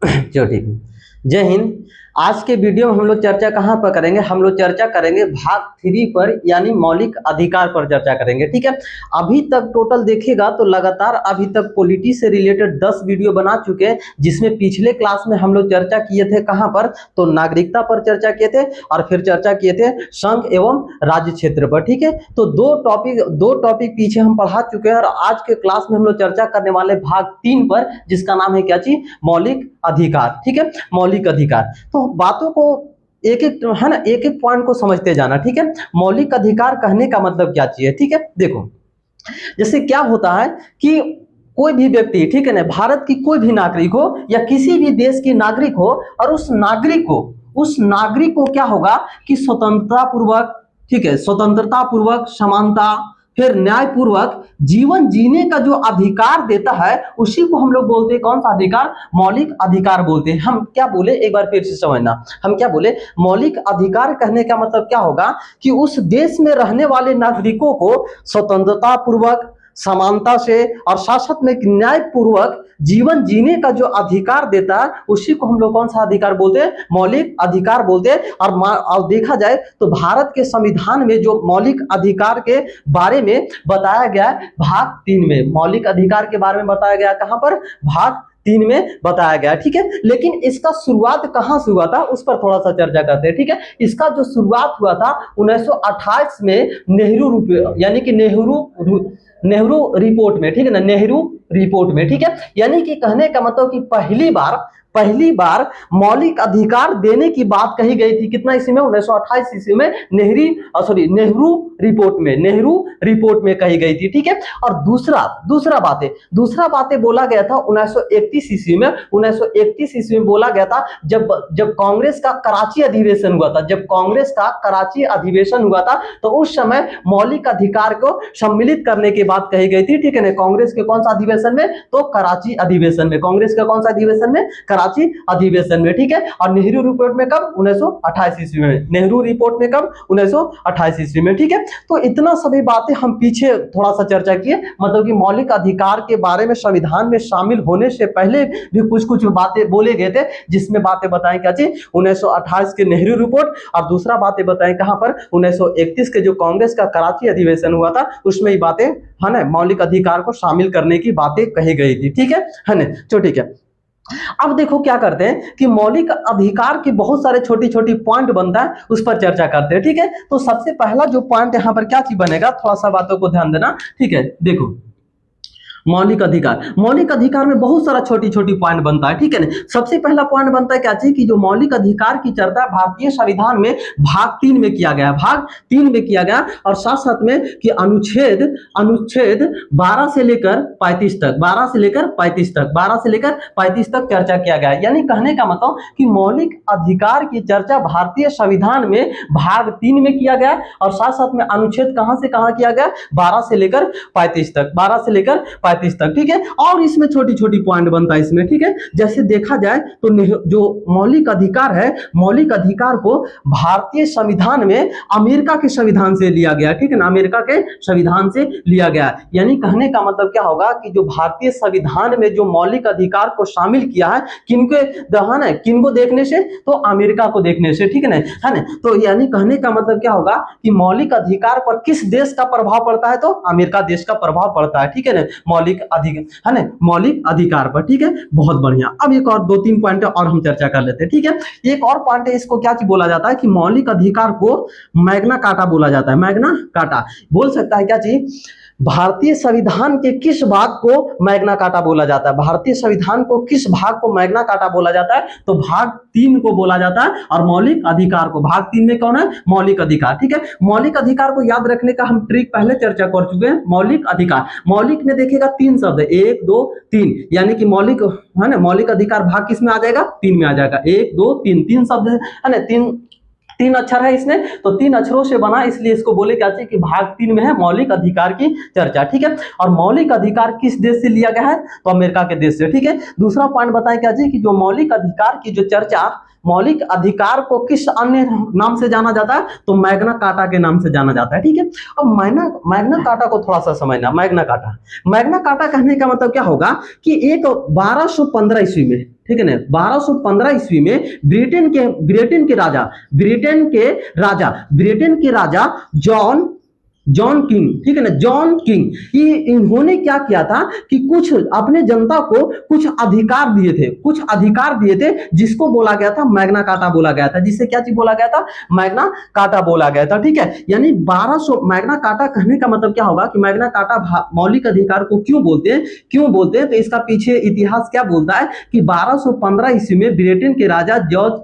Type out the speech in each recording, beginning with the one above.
चलो ठीक है। जय हिंद। आज के वीडियो में हम लोग चर्चा कहाँ पर करेंगे, हम लोग चर्चा करेंगे भाग 3 पर, यानी मौलिक अधिकार पर चर्चा करेंगे। ठीक है, अभी तक टोटल देखेगा तो लगातार अभी तक पॉलिटी से रिलेटेड 10 वीडियो बना चुके हैं, जिसमें पिछले क्लास में हम लोग चर्चा किए थे कहाँ पर, तो नागरिकता पर चर्चा किए थे और फिर चर्चा किए थे संघ एवं राज्य क्षेत्र पर। ठीक है, तो दो टॉपिक पीछे हम पढ़ा चुके हैं और आज के क्लास में हम लोग चर्चा करने वाले भाग 3 पर, जिसका नाम है क्या चीज, मौलिक अधिकार। ठीक है, मौलिक अधिकार। तो बातों को एक एक है ना, एक एक पॉइंट को समझते जाना। ठीक है, मौलिक अधिकार कहने का मतलब क्या चीज है। ठीक है, देखो जैसे क्या होता है कि कोई भी व्यक्ति, ठीक है ना, भारत की कोई भी नागरिक हो या किसी भी देश की नागरिक हो, और उस नागरिक को क्या होगा कि स्वतंत्रता पूर्वक, ठीक है, स्वतंत्रता पूर्वक, समानता, फिर न्यायपूर्वक जीवन जीने का जो अधिकार देता है, उसी को हम लोग बोलते हैं कौन सा अधिकार, मौलिक अधिकार बोलते हैं। हम क्या बोले, एक बार फिर से समझना, हम क्या बोले, मौलिक अधिकार कहने का मतलब क्या होगा कि उस देश में रहने वाले नागरिकों को स्वतंत्रता पूर्वक, समानता से और साथ साथ में न्यायपूर्वक जीवन जीने का जो अधिकार देता है, उसी को हम लोग कौन सा अधिकार बोलते हैं, मौलिक अधिकार बोलते हैं। और देखा जाए तो भारत के संविधान में जो मौलिक अधिकार के बारे में बताया गया है, भाग 3 में मौलिक अधिकार के बारे में बताया गया, कहां पर, भाग 3 में बताया गया। ठीक है, लेकिन इसका शुरुआत कहां से हुआ था, उस पर थोड़ा सा चर्चा करते हैं। ठीक है, इसका जो शुरुआत हुआ था 1928 में नेहरू, यानी कि नेहरू रिपोर्ट में। ठीक है ना, नेहरू रिपोर्ट में। ठीक है, यानी कि कहने का मतलब कि पहली बार मौलिक अधिकार देने की बात कही गई थी, कितना ईस्वी में, 1928 ईस्वी में, नेहरू रिपोर्ट में कही गई थी। ठीक है, और दूसरा बातें बोला गया था 1931 ईस्वी में। 1931 ईस्वी में बोला गया था जब कांग्रेस का कराची अधिवेशन हुआ था, तो उस समय मौलिक अधिकार को सम्मिलित करने की बात कही गई थी। ठीक है ना, कांग्रेस के कौन सा अधिवेशन में, तो कराची अधिवेशन में, कांग्रेस का कौन सा अधिवेशन में, कराची अधिवेशन में। ठीक है, और नेहरू रिपोर्ट में कब, 1928 ईस्वी में, नेहरू रिपोर्ट में कब, 1928 ईस्वी में। ठीक है, तो इतना सभी बातें हम पीछे थोड़ा सा चर्चा किए, मतलब कि मौलिक अधिकार के बारे में संविधान में शामिल होने से पहले भी कुछ बातें बोले गए थे, जिसमें बातें बताएं क्या चीज, 1928 के नेहरू रिपोर्ट, और दूसरा बातें बताएं कहां पर, 1931 के जो कांग्रेस का कराची अधिवेशन हुआ था, उसमें ही बातें है ना, मौलिक अधिकार को शामिल करने की बातें कही गई थी। ठीक है ना, तो ठीक है, अब देखो क्या करते हैं कि मौलिक अधिकार के बहुत सारे छोटी छोटी पॉइंट बनता है, उस पर चर्चा करते हैं। ठीक है, तो सबसे पहला जो पॉइंट यहां पर क्या चीज बनेगा, थोड़ा सा बातों को ध्यान देना। ठीक है, देखो मौलिक अधिकार में बहुत सारा छोटी छोटी पॉइंट बनता है। ठीक है ना, सबसे पहला पॉइंट बनता है क्या चीज कि जो मौलिक अधिकार की चर्चा भारतीय संविधान में भाग 3 में किया गया, और साथ साथ में कि अनुच्छेद 12 से लेकर 35 तक चर्चा किया गया। यानी कहने का मतलब कि मौलिक अधिकार की चर्चा भारतीय संविधान में भाग 3 में किया गया, और साथ साथ में अनुच्छेद कहां से कहां किया गया, 12 से लेकर 35 तक। ठीक है, और इसमें छोटी छोटी पॉइंट बनता है इसमें। ठीक है, जैसे देखा जाए तो जो मौलिक अधिकार है, मौलिक अधिकार को भारतीय संविधान में अमेरिका के संविधान से लिया गया। ठीक है ना, अमेरिका के संविधान से लिया गया। यानी कहने का मतलब क्या होगा कि जो भारतीय संविधान में जो मौलिक अधिकार को शामिल किया है, किनको देखने से, तो अमेरिका को देखने से। ठीक है ना, तो यानी कहने का मतलब क्या होगा कि मौलिक अधिकार पर किस देश का प्रभाव पड़ता है, तो अमेरिका देश का प्रभाव पड़ता है। ठीक है ना, मौलिक अधिकार पर। ठीक है, बहुत बढ़िया। अब एक और 2-3 पॉइंट और हम चर्चा कर लेते हैं। ठीक है, एक और पॉइंट है, इसको क्या बोला जाता है कि मौलिक अधिकार को मैग्ना कार्टा बोला जाता है। मैग्ना कार्टा बोल सकता है क्या चीज, भारतीय संविधान के किस भाग को मैग्ना कार्टा बोला जाता है, भारतीय संविधान को किस भाग को मैग्ना कार्टा बोला जाता है, तो भाग 3 को बोला जाता है। और मौलिक अधिकार को भाग 3 में कौन है, मौलिक अधिकार। ठीक है, मौलिक अधिकार को याद रखने का हम ट्रिक पहले चर्चा कर चुके हैं। मौलिक में देखिएगा 3 शब्द है, 1 2 3, यानी कि मौलिक है ना, मौलिक अधिकार भाग किस में आ जाएगा, 3 में आ जाएगा। 1 2 3 शब्द है ना, 3 अक्षर है इसमें, तो 3 अक्षरों से बना, इसलिए इसको बोले क्या चाहिए कि भाग 3 में है मौलिक अधिकार की चर्चा। ठीक है, और मौलिक अधिकार किस देश से लिया गया है, तो अमेरिका के देश से। ठीक है, दूसरा पॉइंट बताएं क्या चाहिए कि जो मौलिक अधिकार की जो चर्चा, मौलिक अधिकार को किस अन्य नाम से जाना जाता है, तो मैग्ना कार्टा के नाम से जाना जाता है। ठीक है, अब मैग्ना कार्टा को थोड़ा सा समझना। मैग्ना कार्टा कहने का मतलब क्या होगा कि एक 1215 ईस्वी में, ठीक है ना, 1215 ईस्वी में ब्रिटेन के राजा जॉन किंग, ठीक है ना, जॉन किंग, ये इन्होंने क्या किया था कि कुछ अपने जनता को कुछ अधिकार दिए थे जिसको बोला गया था मैग्ना कार्टा बोला गया था, जिसे क्या चीज बोला गया था, मैग्ना कार्टा बोला गया था, ठीक है। यानी 1200 मैग्ना कार्टा कहने का मतलब क्या होगा कि मैग्ना कार्टा मौलिक अधिकार को क्यों बोलते हैं, तो इसका पीछे इतिहास क्या बोलता है कि 1215 ईस्वी में ब्रिटेन के राजा जॉन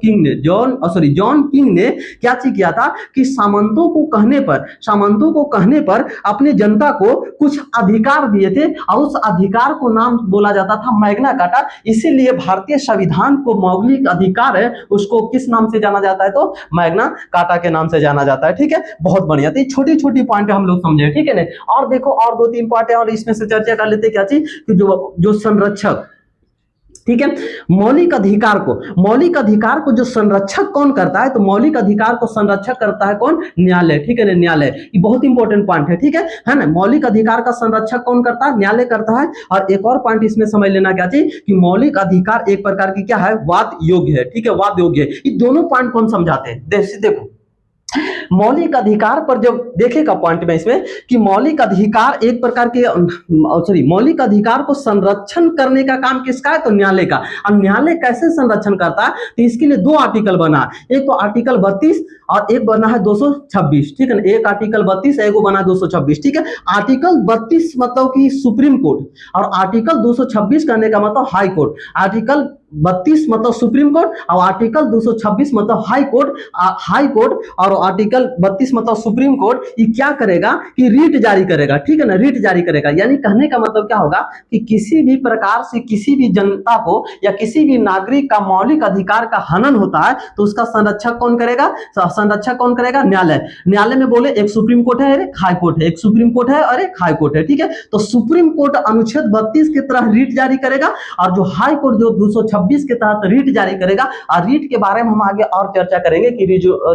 किंग ने क्या चीज किया था कि सामंतों को कहने पर अपने जनता को कुछ अधिकार दिए थे और उस अधिकार को नाम बोला जाता था मैग्ना कार्टा। इसीलिए भारतीय संविधान को मौलिक अधिकार है उसको किस नाम से जाना जाता है, तो मैग्ना कार्टा के नाम से जाना जाता है, ठीक है। बहुत बढ़िया, तो छोटी छोटी पॉइंट हम लोग समझे, ठीक है ना। और देखो और 2-3 पॉइंट है और इसमें से चर्चा कर लेते क्या चीज कि जो संरक्षक, ठीक है, मौलिक अधिकार को जो संरक्षक कौन करता है, तो मौलिक अधिकार को संरक्षक करता है कौन, न्यायालय, ठीक है ना, न्यायालय। ये बहुत इंपॉर्टेंट पॉइंट है ना। मौलिक अधिकार का संरक्षक कौन करता है, न्यायालय करता है। और एक और पॉइंट इसमें समझ लेना क्या चाहिए कि मौलिक अधिकार एक प्रकार की क्या है, वाद योग्य है, ठीक है, वाद योग्य है। ये दोनों पॉइंट को हम समझाते हैं। देखो मौलिक अधिकार पर जब देखेगा पॉइंट में इसमें कि मौलिक अधिकार एक प्रकार के मौलिक अधिकार को संरक्षण करने का काम किसका है, तो न्यायालय का। और न्यायालय कैसे संरक्षण करता है, तो इसके लिए 2 आर्टिकल बना है, एक तो आर्टिकल 32 और एक बना है 226, ठीक है ना। एक आर्टिकल 32 एक बना है 226, ठीक है। आर्टिकल 32 मतलब कि सुप्रीम कोर्ट और आर्टिकल 226 करने का मतलब हाई कोर्ट। आर्टिकल 32 मतलब सुप्रीम कोर्ट और आर्टिकल 226 मतलब हाई कोर्ट और आर्टिकल 32 मतलब सुप्रीम कोर्ट। ये क्या करेगा कि रीट जारी करेगा, ठीक है ना, रीट जारी करेगा। यानी कहने का मतलब क्या होगा कि किसी भी प्रकार से किसी भी जनता को या किसी भी नागरिक का मौलिक अधिकार का हनन होता है तो उसका संरक्षक कौन करेगा, न्यायालय में बोले एक सुप्रीम कोर्ट है और एक हाई कोर्ट है, एक सुप्रीम कोर्ट है और एक हाई कोर्ट है, ठीक है। तो सुप्रीम कोर्ट अनुच्छेद 32 की तरह रीट जारी करेगा और जो हाई कोर्ट जो 226 के तहत रीट जारी करेगा। और रीट के बारे में हम आगे और चर्चा करेंगे कि जो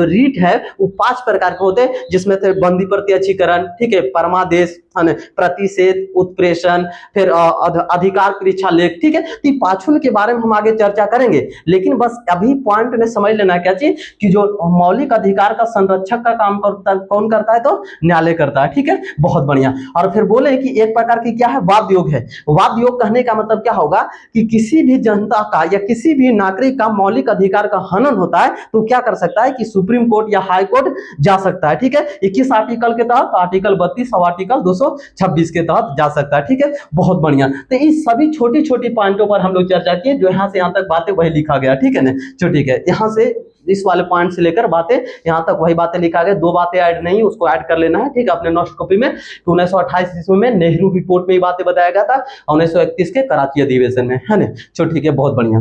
रीट है वो 5 प्रकार के होते हैं, जिसमें से बंदी प्रत्यक्षीकरण, ठीक है, परमादेश, प्रतिषेध, उत्प्रेषण, फिर अधिकार परीक्षा लेख, ठीक है। तो पांचों के बारे में हम आगे चर्चा करेंगे। लेकिन बस अभी पॉइंट में समझ लेना क्या चीज कि जो मौलिक अधिकार का संरक्षक का काम कौन करता है, तो न्यायालय करता है, ठीक है। बहुत बढ़िया। और फिर बोले कि एक प्रकार की क्या है, वाद योग है। वाद योग कहने का मतलब क्या होगा कि किसी भी जनता का या किसी भी नागरिक का मौलिक अधिकार का हनन होता है तो क्या कर सकता है कि सुप्रीम कोर्ट या हाई कोर्ट जा सकता है, ठीक है। 21 आर्टिकल के तहत, आर्टिकल 32 और आर्टिकल 226 के तहत जा सकता है, ठीक है। बहुत बढ़िया। तो इन सभी छोटी छोटी पॉइंटों पर हम लोग चर्चा किए, जो यहाँ से यहाँ तक बातें वही लिखा गया, ठीक है ना। ठीक है, यहाँ से इस वाले पॉइंट से लेकर बातें यहाँ तक वही बातें लिखा गया। 2 बातें ऐड नहीं, उसको ऐड कर लेना है, ठीक है, अपने नोट कॉपी में। 1928 ईस्वी में नेहरू रिपोर्ट में ये बातें बताया गया था, 1931 के कराची अधिवेशन में, है ना। ठीक है, बहुत बढ़िया।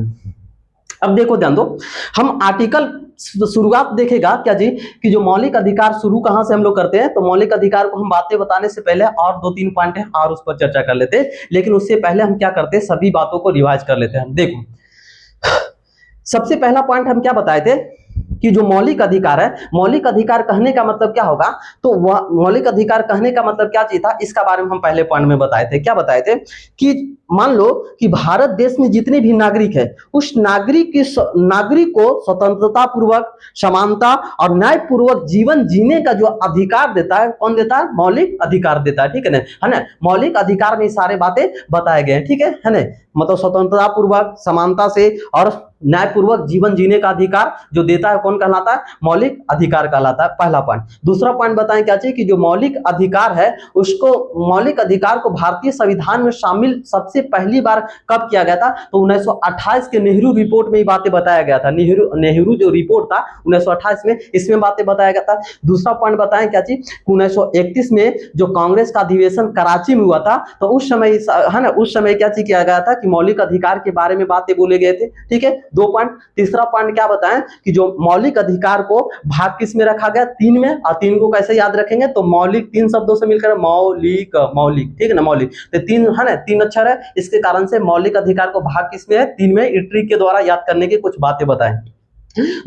अब देखो, ध्यान दो, हम आर्टिकल शुरुआत देखेगा क्या जी कि जो मौलिक अधिकार शुरू कहां से हम लोग करते हैं, तो मौलिक अधिकार को हम बातें बताने से पहले और 2-3 पॉइंट है और उस पर चर्चा कर लेते हैं। लेकिन उससे पहले हम क्या करते हैं, सभी बातों को रिवाइज कर लेते हैं। देखो, सबसे पहला पॉइंट हम क्या बताए थे कि जो मौलिक अधिकार है, मौलिक अधिकार कहने का मतलब क्या होगा, तो वह मौलिक अधिकार कहने का मतलब क्या चीज था, इसका बारे में हम पहले पॉइंट में बताए थे। क्या बताए थे कि मान लो कि भारत देश में जितने भी नागरिक है, उस नागरिक को स्वतंत्रता पूर्वक, समानता और न्याय पूर्वक जीवन जीने का जो अधिकार देता है, कौन देता है, मौलिक अधिकार देता है, ठीक है ना। मौलिक अधिकार में सारे बातें बताए गए, ठीक है ना। मतलब स्वतंत्रता पूर्वक, समानता से और न्यायपूर्वक जीवन जीने का अधिकार जो देता है कौन कहलाता है, मौलिक अधिकार कहलाता है, पहला पॉइंट। दूसरा पॉइंट बताएं क्या चाहिए कि जो मौलिक अधिकार है उसको, मौलिक अधिकार को भारतीय संविधान में शामिल सबसे पहली बार कब किया गया था, तो 1928 के नेहरू रिपोर्ट में ये बातें बताया गया था। नेहरू जो रिपोर्ट था 1928 में, इसमें बातें बताया गया था। दूसरा पॉइंट बताएं क्या चीज, 1931 में जो कांग्रेस का अधिवेशन कराची में हुआ था, तो उस समय है ना, उस समय क्या चीज किया गया था कि मौलिक अधिकार के बारे में बातें बोले गए थे, ठीक है। 2 पॉइंट। तीसरा पॉइंट क्या बताएं कि जो मौलिक अधिकार को भाग किस में रखा गया, 3 में। और 3 को कैसे याद रखेंगे, तो मौलिक 3 शब्दों से मिलकर मौलिक, ठीक है ना, मौलिक। तो 3 है ना, 3 अक्षर है, इसके कारण से मौलिक अधिकार को भाग किस में है, 3 में। ट्रिक के द्वारा याद करने की कुछ बातें बताएं।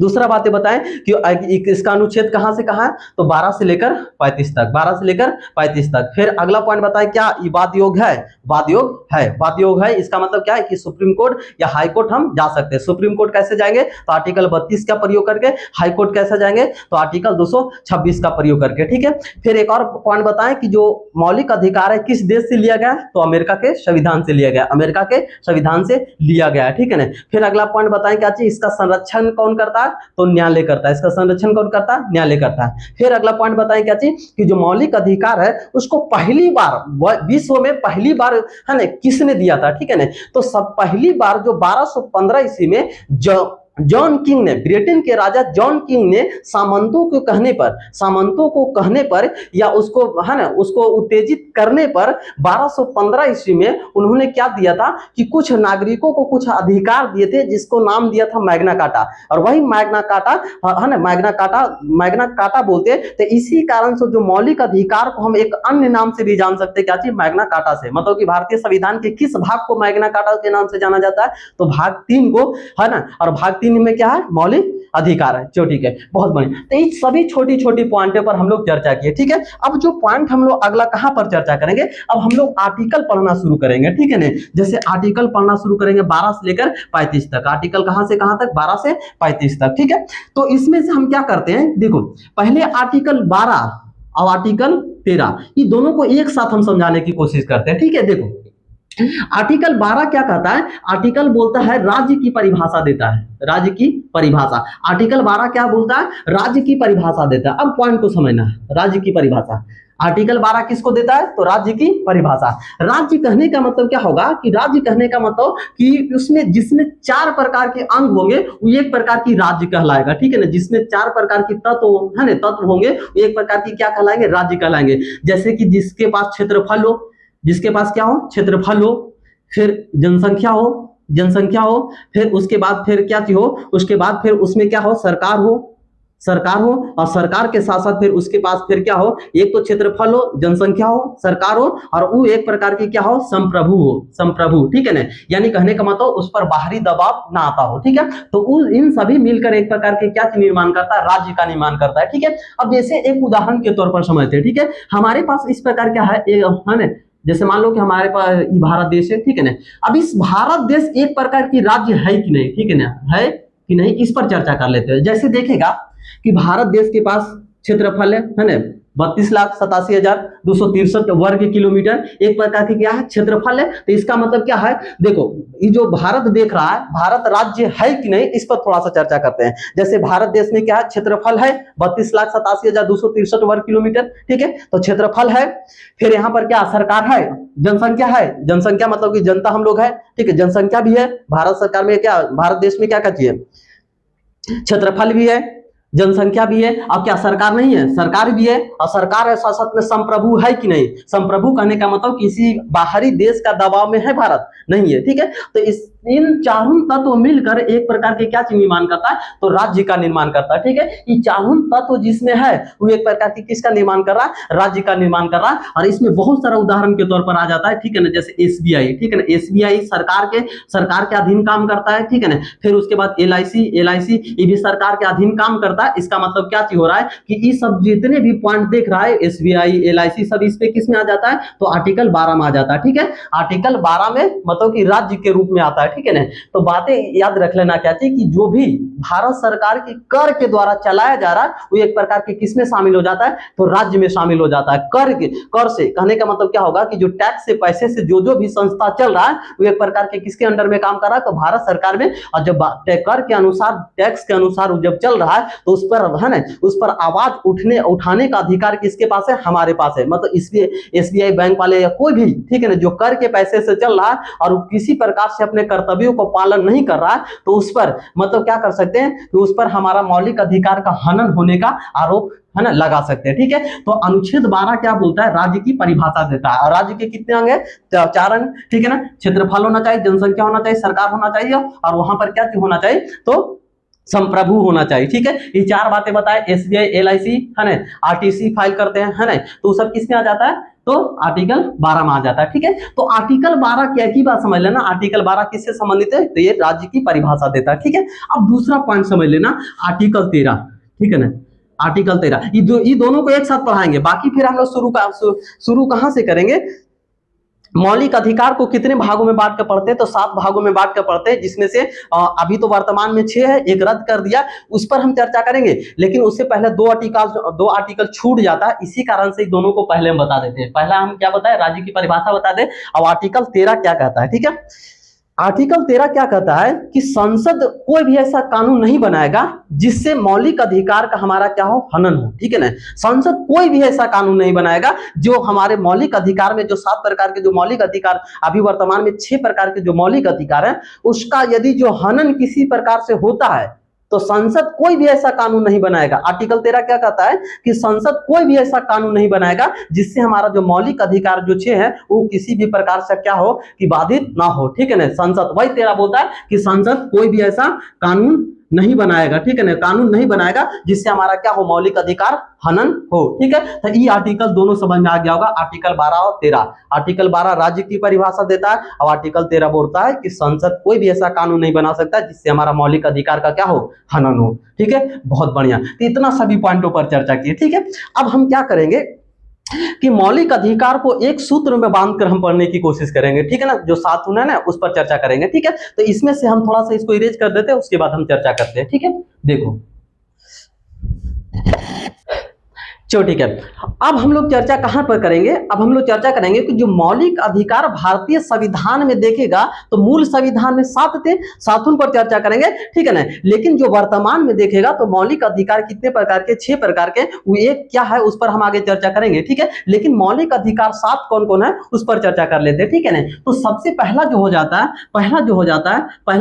दूसरा बात ये बताएं कि इसका अनुच्छेद कहां से कहां है, तो 12 से लेकर 35 तक, 12 से लेकर 35 तक। फिर अगला पॉइंट बताएं, क्या ये वाद योग है? वाद योग है, वाद योग है। इसका मतलब क्या है कि सुप्रीम कोर्ट या हाई कोर्ट हम जा सकते हैं। सुप्रीम कोर्ट कैसे जाएंगे? तो आर्टिकल 32 का प्रयोग करके। हाई कोर्ट कैसे जाएंगे? तो आर्टिकल 226 का प्रयोग करके, ठीक है। फिर एक और पॉइंट बताएं कि जो मौलिक अधिकार है किस देश से लिया गया? तो अमेरिका के संविधान से लिया गया, अमेरिका के संविधान से लिया गया, ठीक है ना। फिर अगला पॉइंट बताएं क्या चीज, इसका संरक्षण कौन करता है? तो न्यायालय करता है। इसका संरक्षण कौन करता है? न्यायालय करता है। फिर अगला पॉइंट बताएं क्या चीज, कि जो मौलिक अधिकार है उसको पहली बार विश्व में पहली बार है ना किसने दिया था, ठीक है ना। तो सब पहली बार जो 1215 ईस्वी में जॉन किंग ने, ब्रिटेन के राजा जॉन किंग ने सामंतों को कहने पर या उसको है ना उसको उत्तेजित करने पर 1215 ईस्वी में उन्होंने क्या दिया था कि कुछ नागरिकों को कुछ अधिकार दिए थे, जिसको नाम दिया था मैग्ना कार्टा। और वही मैग्ना कार्टा है ना, मैग्ना कार्टा बोलते। तो इसी कारण से जो मौलिक अधिकार को हम एक अन्य नाम से भी जान सकते हैं, क्या चीज? मैग्ना कार्टा से। मतलब कि भारतीय संविधान के किस भाग को मैग्ना कार्टा के नाम से जाना जाता है? तो भाग 3 को, है ना। और भाग 3 में क्या है? मौलिक अधिकार है। चलो ठीक है, बहुत बढ़िया। तो ये सभी छोटी छोटी पॉइंटों पर हम लोग चर्चा किए, ठीक है। अब जो पॉइंट हम लोग अगला कहां पर चर्चा करेंगे, अब हम लोग आर्टिकल पढ़ना शुरू करेंगे, ठीक है ना। जैसे आर्टिकल पढ़ना शुरू करेंगे 12 से लेकर 35 तक। आर्टिकल कहां से कहां तक? 12 से 35 तक, ठीक है। तो इसमें से हम क्या करते हैं, देखो पहले आर्टिकल 12 और आर्टिकल 13 ये दोनों को एक साथ हम समझाने की कोशिश करते हैं, ठीक है। देखो आर्टिकल 12 क्या कहता है? आर्टिकल बोलता है राज्य की परिभाषा देता है, राज्य की परिभाषा। आर्टिकल 12 क्या बोलता है? राज्य की परिभाषा देता है। अब पॉइंट को समझना है, राज्य की परिभाषा। आर्टिकल 12 किसको देता है? तो राज्य की परिभाषा। राज्य कहने का मतलब क्या होगा कि राज्य कहने का मतलब कि उसमें जिसमें 4 प्रकार के अंग होंगे वो एक प्रकार की राज्य कहलाएगा, ठीक है ना। जिसमें 4 प्रकार की तत्व है ना, तत्व होंगे वो एक प्रकार की क्या कहलाएंगे? राज्य कहलाएंगे। जैसे कि जिसके पास क्षेत्रफल हो, जिसके पास क्या हो? क्षेत्रफल हो, फिर जनसंख्या हो, फिर उसके बाद फिर क्या चीज हो? उसके बाद फिर उसमें क्या हो? सरकार हो, और सरकार के साथ साथ फिर उसके पास फिर क्या हो? एक तो क्षेत्रफल हो, जनसंख्या हो, सरकार हो, और वो एक प्रकार की क्या हो? संप्रभु हो, संप्रभु, ठीक है ना। यानी कहने का मतलब उस पर बाहरी दबाव ना आता हो, ठीक है। तो इन सभी मिलकर एक प्रकार के क्या निर्माण करता है? राज्य का निर्माण करता है, ठीक है। अब जैसे एक उदाहरण के तौर पर समझते हैं, ठीक है। हमारे पास इस प्रकार क्या है ना, जैसे मान लो कि हमारे पास भारत देश है, ठीक है ना। अब इस भारत देश एक प्रकार की राज्य है कि नहीं, ठीक है ना, है कि नहीं, इस पर चर्चा कर लेते हैं। जैसे देखेगा कि भारत देश के पास क्षेत्रफल है ना 32,87,263 वर्ग किलोमीटर, एक प्रकार की क्या है? क्षेत्रफल है। तो इसका मतलब क्या है? देखो ये जो भारत देख रहा है, भारत राज्य है कि नहीं, इस पर थोड़ा सा चर्चा करते हैं। जैसे भारत देश में क्या है? क्षेत्रफल है 32,87,263 वर्ग किलोमीटर, ठीक है। तो क्षेत्रफल है, फिर यहाँ पर क्या? सरकार है, जनसंख्या है, जनसंख्या मतलब कि जनता हम लोग है, ठीक है। जनसंख्या भी है। भारत सरकार में क्या, भारत देश में क्या क्या चाहिए? क्षेत्रफल भी है, जनसंख्या भी है, अब क्या सरकार नहीं है? सरकार भी है, और सरकार है साथ साथ में संप्रभु है कि नहीं? संप्रभु कहने का मतलब किसी बाहरी देश का दबाव में है भारत? नहीं है, ठीक है। तो इन चारों तत्व मिलकर एक प्रकार के क्या निर्माण करता है? तो राज्य का निर्माण करता है, ठीक है। ये चारों तत्व जिसमें है वो एक प्रकार की किसका निर्माण कर रहा है? राज्य का निर्माण कर रहा है। और इसमें बहुत सारा उदाहरण के तौर पर आ जाता है, ठीक है ना। जैसे एसबीआई, ठीक है ना, एसबीआई सरकार के अधीन काम करता है, ठीक है ना। फिर उसके बाद एलआईसी ये भी सरकार के अधीन काम करता है। इसका मतलब क्या चीज हो रहा है कि ये सब जितने भी पॉइंट देख रहा है, एसबीआई, एलआईसी, सब इस पे किस में आ जाता है? तो आर्टिकल 12 में आ जाता है, ठीक है। आर्टिकल 12 में मतलब कि राज्य के रूप में आता है, ठीक है ना। तो बातें याद रख लेना क्या चाहिए कि जो भी भारत सरकार की कर के द्वारा चलाया जा रहा है वो एक प्रकार के किसमें शामिल हो जाता है? तो राज्य में शामिल हो जाता है। कर से कहने का मतलब क्या होगा कि जो टैक्स से, पैसे से जो भी संस्था चल रहा है वो एक प्रकार के किसके अंडर में काम कर रहा है? तो भारत सरकार में। और जब कर के अनुसार, टैक्स के अनुसार जब चल रहा है तो उस पर है ना, उस पर आवाज उठाने का अधिकार किसके पास है? हमारे पास है। मतलब इसलिए एसबीआई बैंक वाले या कोई भी, ठीक है ना, जो कर के पैसे से चल रहा है और किसी प्रकार से अपने कर्तव्यों को पालन नहीं कर रहा है, तो उस पर मतलब क्या कर सकते हैं कि उस पर हमारा मौलिक अधिकार का हनन होने का आरोप है ना लगा सकते हैं, ठीक है। तो अनुच्छेद 12 क्या बोलता है? राज्य की परिभाषा देता है। और राज्य के कितने अंग है? 4 अंग, ठीक है ना। क्षेत्रफल होना चाहिए, जनसंख्या होना चाहिए, सरकार होना चाहिए, और वहां पर क्या होना चाहिए? तो संप्रभु होना चाहिए, ठीक है। ये चार बातें बताए, एसबीआई, एलआईसी है ना, आरटीसी फाइल करते हैं है ना, तो सब किस में आ जाता है, तो आर्टिकल 12 में आ जाता है, ठीक है। तो आर्टिकल 12 क्या की बात समझ लेना, आर्टिकल 12 किससे संबंधित है, तो ये राज्य की परिभाषा देता है, ठीक है। अब दूसरा पॉइंट समझ लेना, आर्टिकल 13, ठीक है ना, आर्टिकल 13, ये दोनों को एक साथ पढ़ाएंगे, बाकी फिर हम लोग शुरू कहां से करेंगे। मौलिक अधिकार को कितने भागों में बांट कर पढ़ते हैं, तो 7 भागों में बांट कर पढ़ते हैं, जिसमें से अभी तो वर्तमान में 6 है, एक रद्द कर दिया, उस पर हम चर्चा करेंगे। लेकिन उससे पहले दो आर्टिकल छूट जाता है, इसी कारण से दोनों को पहले हम बता देते हैं। पहला हम क्या बताए, राज्य की परिभाषा बता दें, अब आर्टिकल 13 क्या कहता है, ठीक है। आर्टिकल 13 क्या कहता है कि संसद कोई भी ऐसा कानून नहीं बनाएगा जिससे मौलिक अधिकार का हमारा क्या हो, हनन हो, ठीक है ना। संसद कोई भी ऐसा कानून नहीं बनाएगा जो हमारे मौलिक अधिकार में जो 7 प्रकार के जो मौलिक अधिकार, अभी वर्तमान में 6 प्रकार के जो मौलिक अधिकार है, उसका यदि जो हनन किसी प्रकार से होता है तो संसद कोई भी ऐसा कानून नहीं बनाएगा। आर्टिकल 13 क्या कहता है कि संसद कोई भी ऐसा कानून नहीं बनाएगा जिससे हमारा जो मौलिक अधिकार जो 6 है वो किसी भी प्रकार से क्या हो कि बाधित ना हो, ठीक है ना। संसद वही 13 बोलता है कि संसद कोई भी ऐसा कानून नहीं बनाएगा, ठीक है ना, कानून नहीं बनाएगा जिससे हमारा क्या हो, मौलिक अधिकार हनन हो, ठीक है। तो ये आर्टिकल दोनों समझ में आ गया होगा, आर्टिकल 12 और 13। आर्टिकल 12 राज्य की परिभाषा देता है और आर्टिकल 13 बोलता है कि संसद कोई भी ऐसा कानून नहीं बना सकता जिससे हमारा मौलिक अधिकार का क्या हो, हनन हो, ठीक है। बहुत बढ़िया, तो इतना सभी पॉइंटों पर चर्चा की, ठीक है। अब हम क्या करेंगे कि मौलिक अधिकार को एक सूत्र में बांधकर हम पढ़ने की कोशिश करेंगे, ठीक है ना, जो 7 है ना उस पर चर्चा करेंगे, ठीक है। तो इसमें से हम थोड़ा सा इसको इरेज कर देते हैं, उसके बाद हम चर्चा करते हैं, ठीक है। देखो चलो ठीक है, अब हम लोग चर्चा कहां पर करेंगे, अब हम लोग चर्चा करेंगे कि जो मौलिक अधिकार भारतीय संविधान में देखेगा तो मूल संविधान में 7 थे, 7 पर चर्चा करेंगे, ठीक है ना। लेकिन जो वर्तमान में देखेगा तो मौलिक अधिकार कितने प्रकार के, 6 प्रकार के, वो एक क्या है उस पर हम आगे चर्चा करेंगे, ठीक है। लेकिन मौलिक अधिकार 7 कौन कौन है उस पर चर्चा कर लेते हैं, ठीक है ना। तो सबसे पहला जो हो जाता है, पहला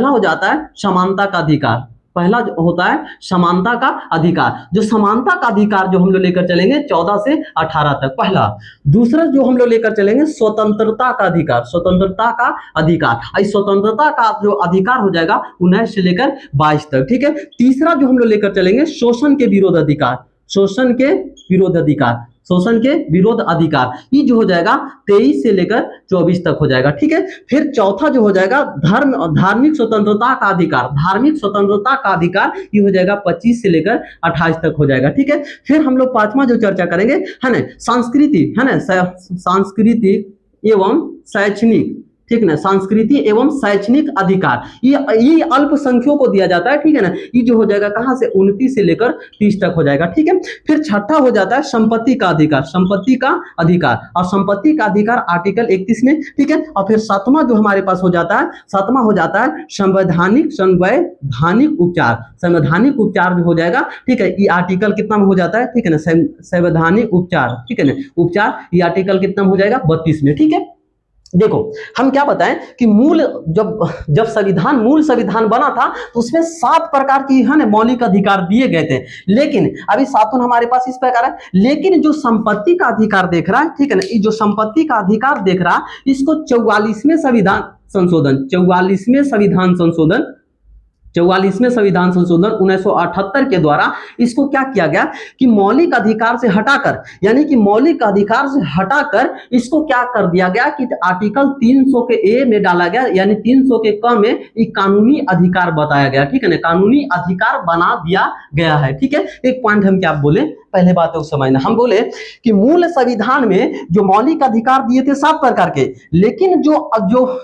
हो जाता है समानता का अधिकार। पहला जो होता है समानता का अधिकार, जो समानता का अधिकार जो हम लोग लेकर चलेंगे 14 से 18 तक, पहला। दूसरा जो हम लोग लेकर चलेंगे स्वतंत्रता का अधिकार, स्वतंत्रता का अधिकार, स्वतंत्रता का जो अधिकार हो जाएगा 19 से लेकर 22 तक, ठीक है। तीसरा जो हम लोग लेकर चलेंगे शोषण के विरोध अधिकार, शोषण के विरोध अधिकार, शोषण के विरोध अधिकार, ये जो हो जाएगा 23 से लेकर 24 तक हो जाएगा, ठीक है। फिर चौथा जो हो जाएगा धार्मिक स्वतंत्रता का अधिकार, धार्मिक स्वतंत्रता का अधिकार, ये हो जाएगा 25 से लेकर 28 तक हो जाएगा, ठीक है। फिर हम लोग 5वां जो चर्चा करेंगे है ना, संस्कृति, है ना, सांस्कृतिक एवं शैक्षणिक, ठीक है ना, सांस्कृतिक एवं शैक्षणिक अधिकार, ये अल्पसंख्यकों को दिया जाता है, ठीक है ना। ये जो हो जाएगा कहां से 29 से लेकर 30 तक हो जाएगा, ठीक है। फिर छठा हो जाता है संपत्ति का अधिकार, संपत्ति का अधिकार, और संपत्ति का अधिकार आर्टिकल 31 में, ठीक है। और फिर 7वां जो हमारे पास हो जाता है, 7वां हो जाता है संवैधानिक उपचार, संवैधानिक उपचार जो हो जाएगा, ठीक है। ये आर्टिकल कितना में हो जाता है, ठीक है ना, संवैधानिक उपचार, ठीक है ना, उपचार, ये आर्टिकल कितना में हो जाएगा 32 में, ठीक है। देखो हम क्या बताएं कि मूल मूल संविधान बना था तो उसमें 7 प्रकार की है ना मौलिक अधिकार दिए गए थे, लेकिन अभी 7 हमारे पास इस प्रकार है। लेकिन जो संपत्ति का अधिकार देख रहा है, ठीक है ना, ये जो संपत्ति का अधिकार देख रहा है इसको 44वें संविधान संशोधन, 44वें संविधान संशोधन 1978 के द्वारा इसको क्या किया गया कि मौलिक अधिकार से हटाकर, यानी कि मौलिक अधिकार से हटाकर इसको क्या कर दिया गया कि आर्टिकल 300 के ए में डाला गया, यानी 300 के क में एक कानूनी अधिकार बताया गया, ठीक है ना, कानूनी अधिकार बना दिया गया है, ठीक है। एक पॉइंट हम क्या बोले, पहले बात है समझना, हम बोले कि मूल संविधान में जो मौलिक अधिकार दिए थे 7 प्रकार के, लेकिन जो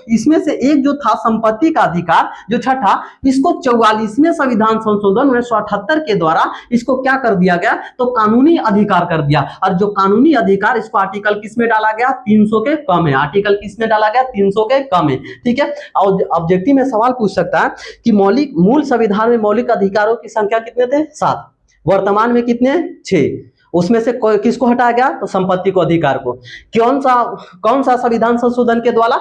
इसमें से एक जो था संपत्ति का अधिकार जो छठा, इसको 44वें संविधान संशोधन 1978 के द्वारा इसको क्या कर दिया गया, तो कानूनी अधिकार कर दिया। और जो कानूनी अधिकार इसको आर्टिकल किस में डाला गया, 300 के कम है, आर्टिकल किस में डाला गया, 300 के कम है, ठीक है। और ऑब्जेक्टिव में सवाल पूछ सकता है कि मूल संविधान में मौलिक अधिकारों की संख्या कितने थे, 7, वर्तमान में कितने, 6, उसमें से किसको हटाया गया? तो संपत्ति को अधिकार को। कौन सा संविधान संशोधन के द्वारा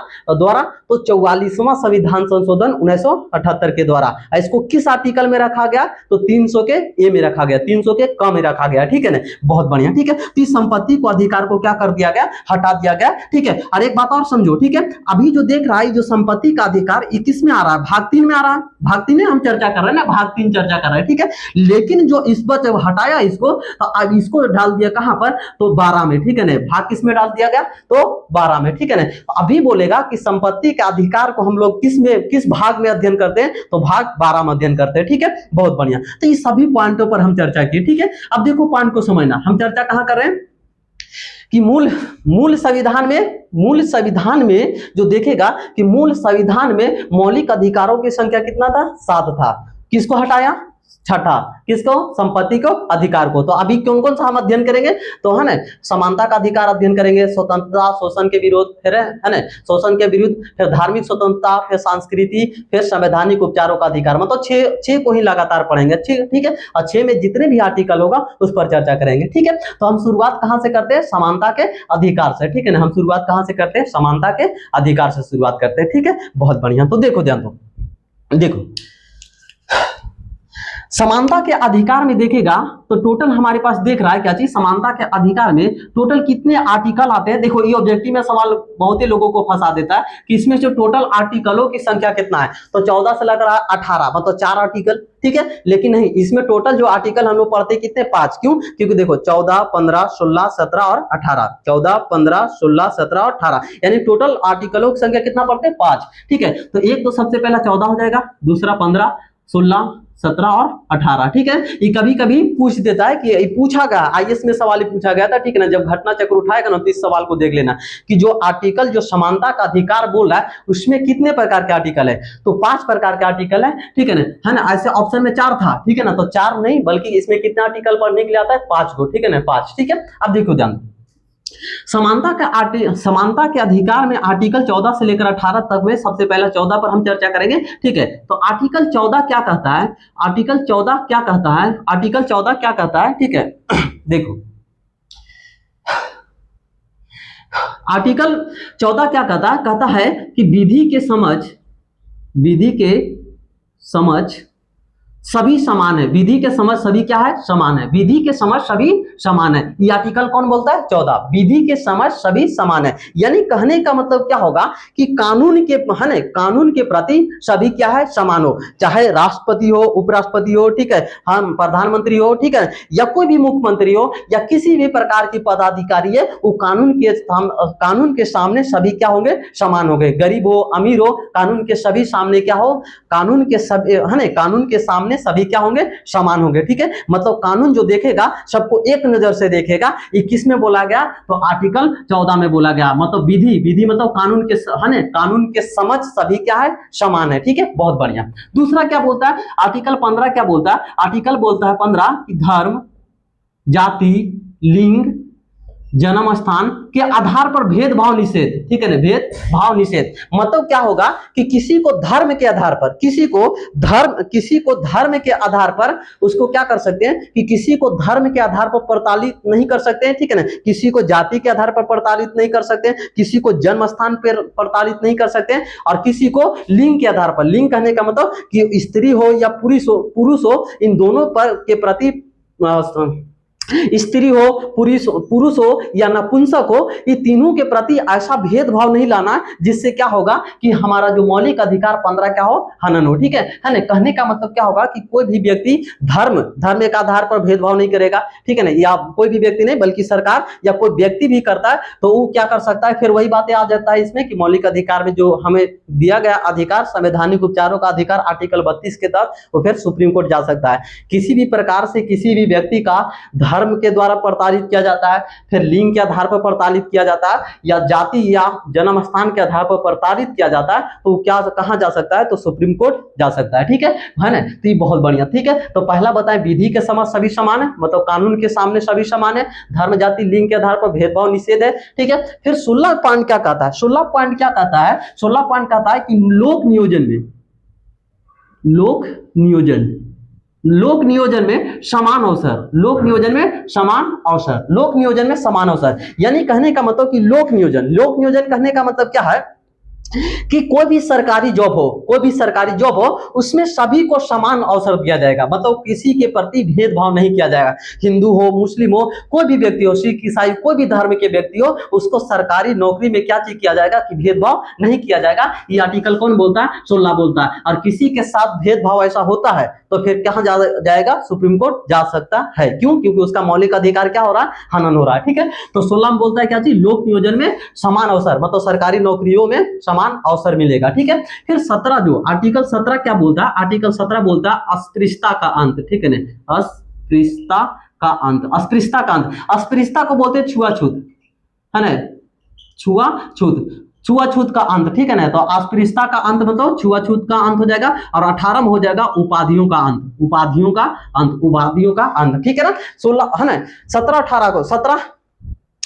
तो 44वां संविधान संशोधन 1978 के द्वारा। इसको किस आर्टिकल में रखा गया? तो 300 के ए में रखा गया, 300 के क में रखा गया, ठीक है ना। बहुत बढ़िया, ठीक है। तो इस संपत्ति को अधिकार को क्या कर दिया गया? हटा दिया गया, ठीक है। और एक बात और समझो, ठीक है, अभी जो देख रहा है जो संपत्ति का अधिकार किस में आ रहा है? भाग 3 में आ रहा है। भाग 3 में हम चर्चा कर रहे हैं ना, भाग 3 चर्चा कर रहे हैं, ठीक है। लेकिन जो इस पर जब हटाया इसको, तो अब इसको डाल दिया कहां पर? तो 12 में, ठीक है ना। भाग किस में डाल दिया गया? तो 12 में, ठीक है ना। अभी बोलेगा कि संपत्ति के अधिकार को हम लोग किस भाग में अध्ययन करते हैं? तो भाग 12 में अध्ययन करते हैं, ठीक है। बहुत बढ़िया। तो ये सभी पॉइंटों पर हम चर्चा की, ठीक है। अब देखो पॉइंट को समझना, हम चर्चा कहां कर रहे हैं कि मूल संविधान में जो देखेगा कि मूल संविधान में मौलिक अधिकारों की संख्या कितना था? 7 था। किसको हटाया? छठा। किसको? संपत्ति को, अधिकार को। तो अभी कौन कौन सा हम अध्ययन करेंगे? तो है ना, समानता का अधिकार अध्ययन करेंगे, स्वतंत्रता, शोषण के विरोध, फिर है ना शोषण के विरुद्ध, फिर धार्मिक स्वतंत्रता, फिर संस्कृति, फिर संवैधानिक उपचारों का अधिकार। मतलब 6 को ही लगातार पढ़ेंगे, ठीक है। और 6 में जितने भी आर्टिकल होगा उस पर चर्चा करेंगे, ठीक है। तो हम शुरुआत कहां से करते हैं? समानता के अधिकार से, ठीक है ना। हम शुरुआत कहां से करते हैं? समानता के अधिकार से शुरुआत करते हैं, ठीक है। बहुत बढ़िया। तो देखो ध्यान दो, देखो समानता के अधिकार में देखेगा तो टोटल हमारे पास देख रहा है क्या चीज? समानता के अधिकार में टोटल कितने आर्टिकल आते हैं? देखो ये ऑब्जेक्टिव में सवाल बहुत ही लोगों को फंसा देता है कि इसमें जो टोटल आर्टिकलों की संख्या कितना है? तो 14 से लग रहा है 18, मतलब 4 आर्टिकल, ठीक है। लेकिन नहीं, इसमें टोटल जो आर्टिकल हम लोग पढ़ते कितने? 5। क्यों? क्योंकि देखो 14, 15, 16, 17 और 18, 14, 15, 16, 17 और 18, यानी टोटल आर्टिकलों की संख्या कितना पढ़ते हैं? 5, ठीक है। तो एक तो सबसे पहला 14 हो जाएगा, दूसरा 15, 16, 17 और 18, ठीक है। ये कभी कभी पूछ देता है कि पूछा गया, आईएएस में सवाल ही पूछा गया था, ठीक है ना। जब घटना चक्र उठाएगा ना तो इस सवाल को देख लेना कि जो आर्टिकल जो समानता का अधिकार बोल रहा है उसमें कितने प्रकार के आर्टिकल है? तो 5 प्रकार के आर्टिकल है, ठीक है ना, है ना। ऐसे ऑप्शन में 4 था, ठीक है ना। तो 4 नहीं बल्कि इसमें कितने आर्टिकल पढ़ने के लिए आता है? 5 को, ठीक है ना, 5, ठीक है। अब देखो ध्यान, समानता के अधिकार में आर्टिकल 14 से लेकर 18 तक में सबसे पहला 14 पर हम चर्चा करेंगे, ठीक है। तो आर्टिकल 14 क्या कहता है? आर्टिकल 14 क्या कहता है? आर्टिकल 14 क्या कहता है, ठीक है। देखो आर्टिकल 14 क्या कहता है? कहता है कि विधि के समझ सभी समान है। विधि के समझ सभी क्या है? समान है। विधि के समझ सभी समान है। ये आर्टिकल कौन बोलता है? 14। विधि के समझ सभी समान है, यानी कहने का मतलब क्या होगा कि कानून के प्रति सभी क्या है? समान हो। चाहे राष्ट्रपति हो, उपराष्ट्रपति हो, ठीक है, हम प्रधानमंत्री हो, ठीक है, या कोई भी मुख्यमंत्री हो, या किसी भी प्रकार की पदाधिकारी है, वो कानून के सामने सभी क्या होंगे? समान होंगे। गरीब हो, अमीर हो, कानून के सभी सामने क्या हो? कानून के सामने सभी क्या होंगे? समान होंगे, ठीक है। मतलब कानून जो देखेगा सबको एक नजर से देखेगा। ये किस में बोला गया? तो आर्टिकल 14 में बोला गया। मतलब विधि मतलब कानून के समझ सभी क्या है? समान है, ठीक है। बहुत बढ़िया। दूसरा क्या बोलता है? आर्टिकल 15 क्या बोलता है? आर्टिकल बोलता है 15 कि धर्म, जाति, लिंग, जन्म स्थान के आधार पर भेदभाव निषेध, ठीक है ना, भेदभाव निषेध। मतलब क्या होगा कि किसी को धर्म के आधार पर, किसी को धर्म के आधार पर उसको क्या कर सकते हैं कि किसी को धर्म के आधार पर प्रताड़ित नहीं कर सकते हैं, ठीक है ना। किसी को जाति के आधार पर प्रताड़ित नहीं कर सकते हैं, किसी को जन्म स्थान पर प्रताड़ित नहीं कर सकते हैं, और किसी को लिंग के आधार पर, लिंग कहने का मतलब कि स्त्री हो या पुरुष हो, इन दोनों पर के प्रति स्त्री हो, पुरुष हो या नपुंसक हो, ये तीनों के प्रति ऐसा भेदभाव नहीं लाना जिससे क्या होगा कि हमारा जो मौलिक अधिकार 15 क्या हो? हनन हो, ठीक है ना। कहने का मतलब क्या होगा कि कोई भी व्यक्ति धर्म के आधार पर भेदभाव नहीं करेगा, ठीक है ना। या कोई भी व्यक्ति नहीं बल्कि सरकार या कोई व्यक्ति भी करता है तो वो क्या कर सकता है? फिर वही बातें आ जाता है इसमें कि मौलिक अधिकार में जो हमें दिया गया अधिकार, संवैधानिक उपचारों का अधिकार आर्टिकल 32 के तहत वो फिर सुप्रीम कोर्ट जा सकता है। किसी भी प्रकार से किसी भी व्यक्ति का धर्म के द्वारा प्रताड़ित किया जाता है, फिर लिंग के आधार पर प्रताड़ित किया जाता है, या जाति या जन्म स्थान के आधार पर प्रताड़ित किया जाता है, तो क्या कहां जा सकता है? तो सुप्रीम कोर्ट जा सकता है, ठीक है ना। तो ये बहुत बढ़िया, ठीक है। तो पहला बताएं विधि के समझ सभी समान है, मतलब कानून के सामने सभी समान है, धर्म, जाति, लिंग के आधार पर भेदभाव निषेध है, ठीक है। फिर 16 पॉइंट क्या कहता है? 16 पॉइंट क्या कहता है? 16 पॉइंट कहता है कि लोक नियोजन लोक नियोजन में समान अवसर, लोक नियोजन में समान अवसर, लोक नियोजन में समान अवसर, यानी कहने का मतलब कि लोक नियोजन, लोक नियोजन कहने का मतलब क्या है कि कोई भी सरकारी जॉब हो, कोई भी सरकारी जॉब हो, उसमें सभी को समान अवसर दिया जाएगा, मतलब किसी के प्रति भेदभाव नहीं किया जाएगा। हिंदू हो, मुस्लिम हो, कोई भी व्यक्ति हो, सिख ईसाई कोई भी धर्म के व्यक्ति हो, उसको सरकारी नौकरी में क्या चीज किया जाएगा कि भेदभाव नहीं किया जाएगा। ये आर्टिकल कौन बोलता है? 16 बोलता है। और किसी के साथ भेदभाव ऐसा होता है तो फिर कहां जाएगा? सुप्रीम कोर्ट जा सकता है। क्यों? क्योंकि उसका मौलिक अधिकार क्या हो रहा है? हनन हो रहा है। ठीक है, तो 16 में बोलता है क्या चीज? लोक नियोजन में समान अवसर, मतलब सरकारी नौकरियों में समान अवसर मिलेगा। ठीक है, फिर 17 जो आर्टिकल 17 क्या बोलता है? आर्टिकल 17 बोलता है अस्पृश्यता का अंत। ठीक है ना, अस्पृश्यता का अंत, अस्पृश्यता का अंत। अस्पृश्यता को बोलते हैं छुआछूत, है ना, छुआछूत, छुआछूत का अंत। ठीक है ना, तो अस्पृश्यता का अंत मतलब छुआछूत का अंत हो जाएगा। और 18 में हो जाएगा उपाधियों का अंत, उपाधियों का अंत, उपाधियों का अंत। ठीक है ना, 16 है ना, 17 18 को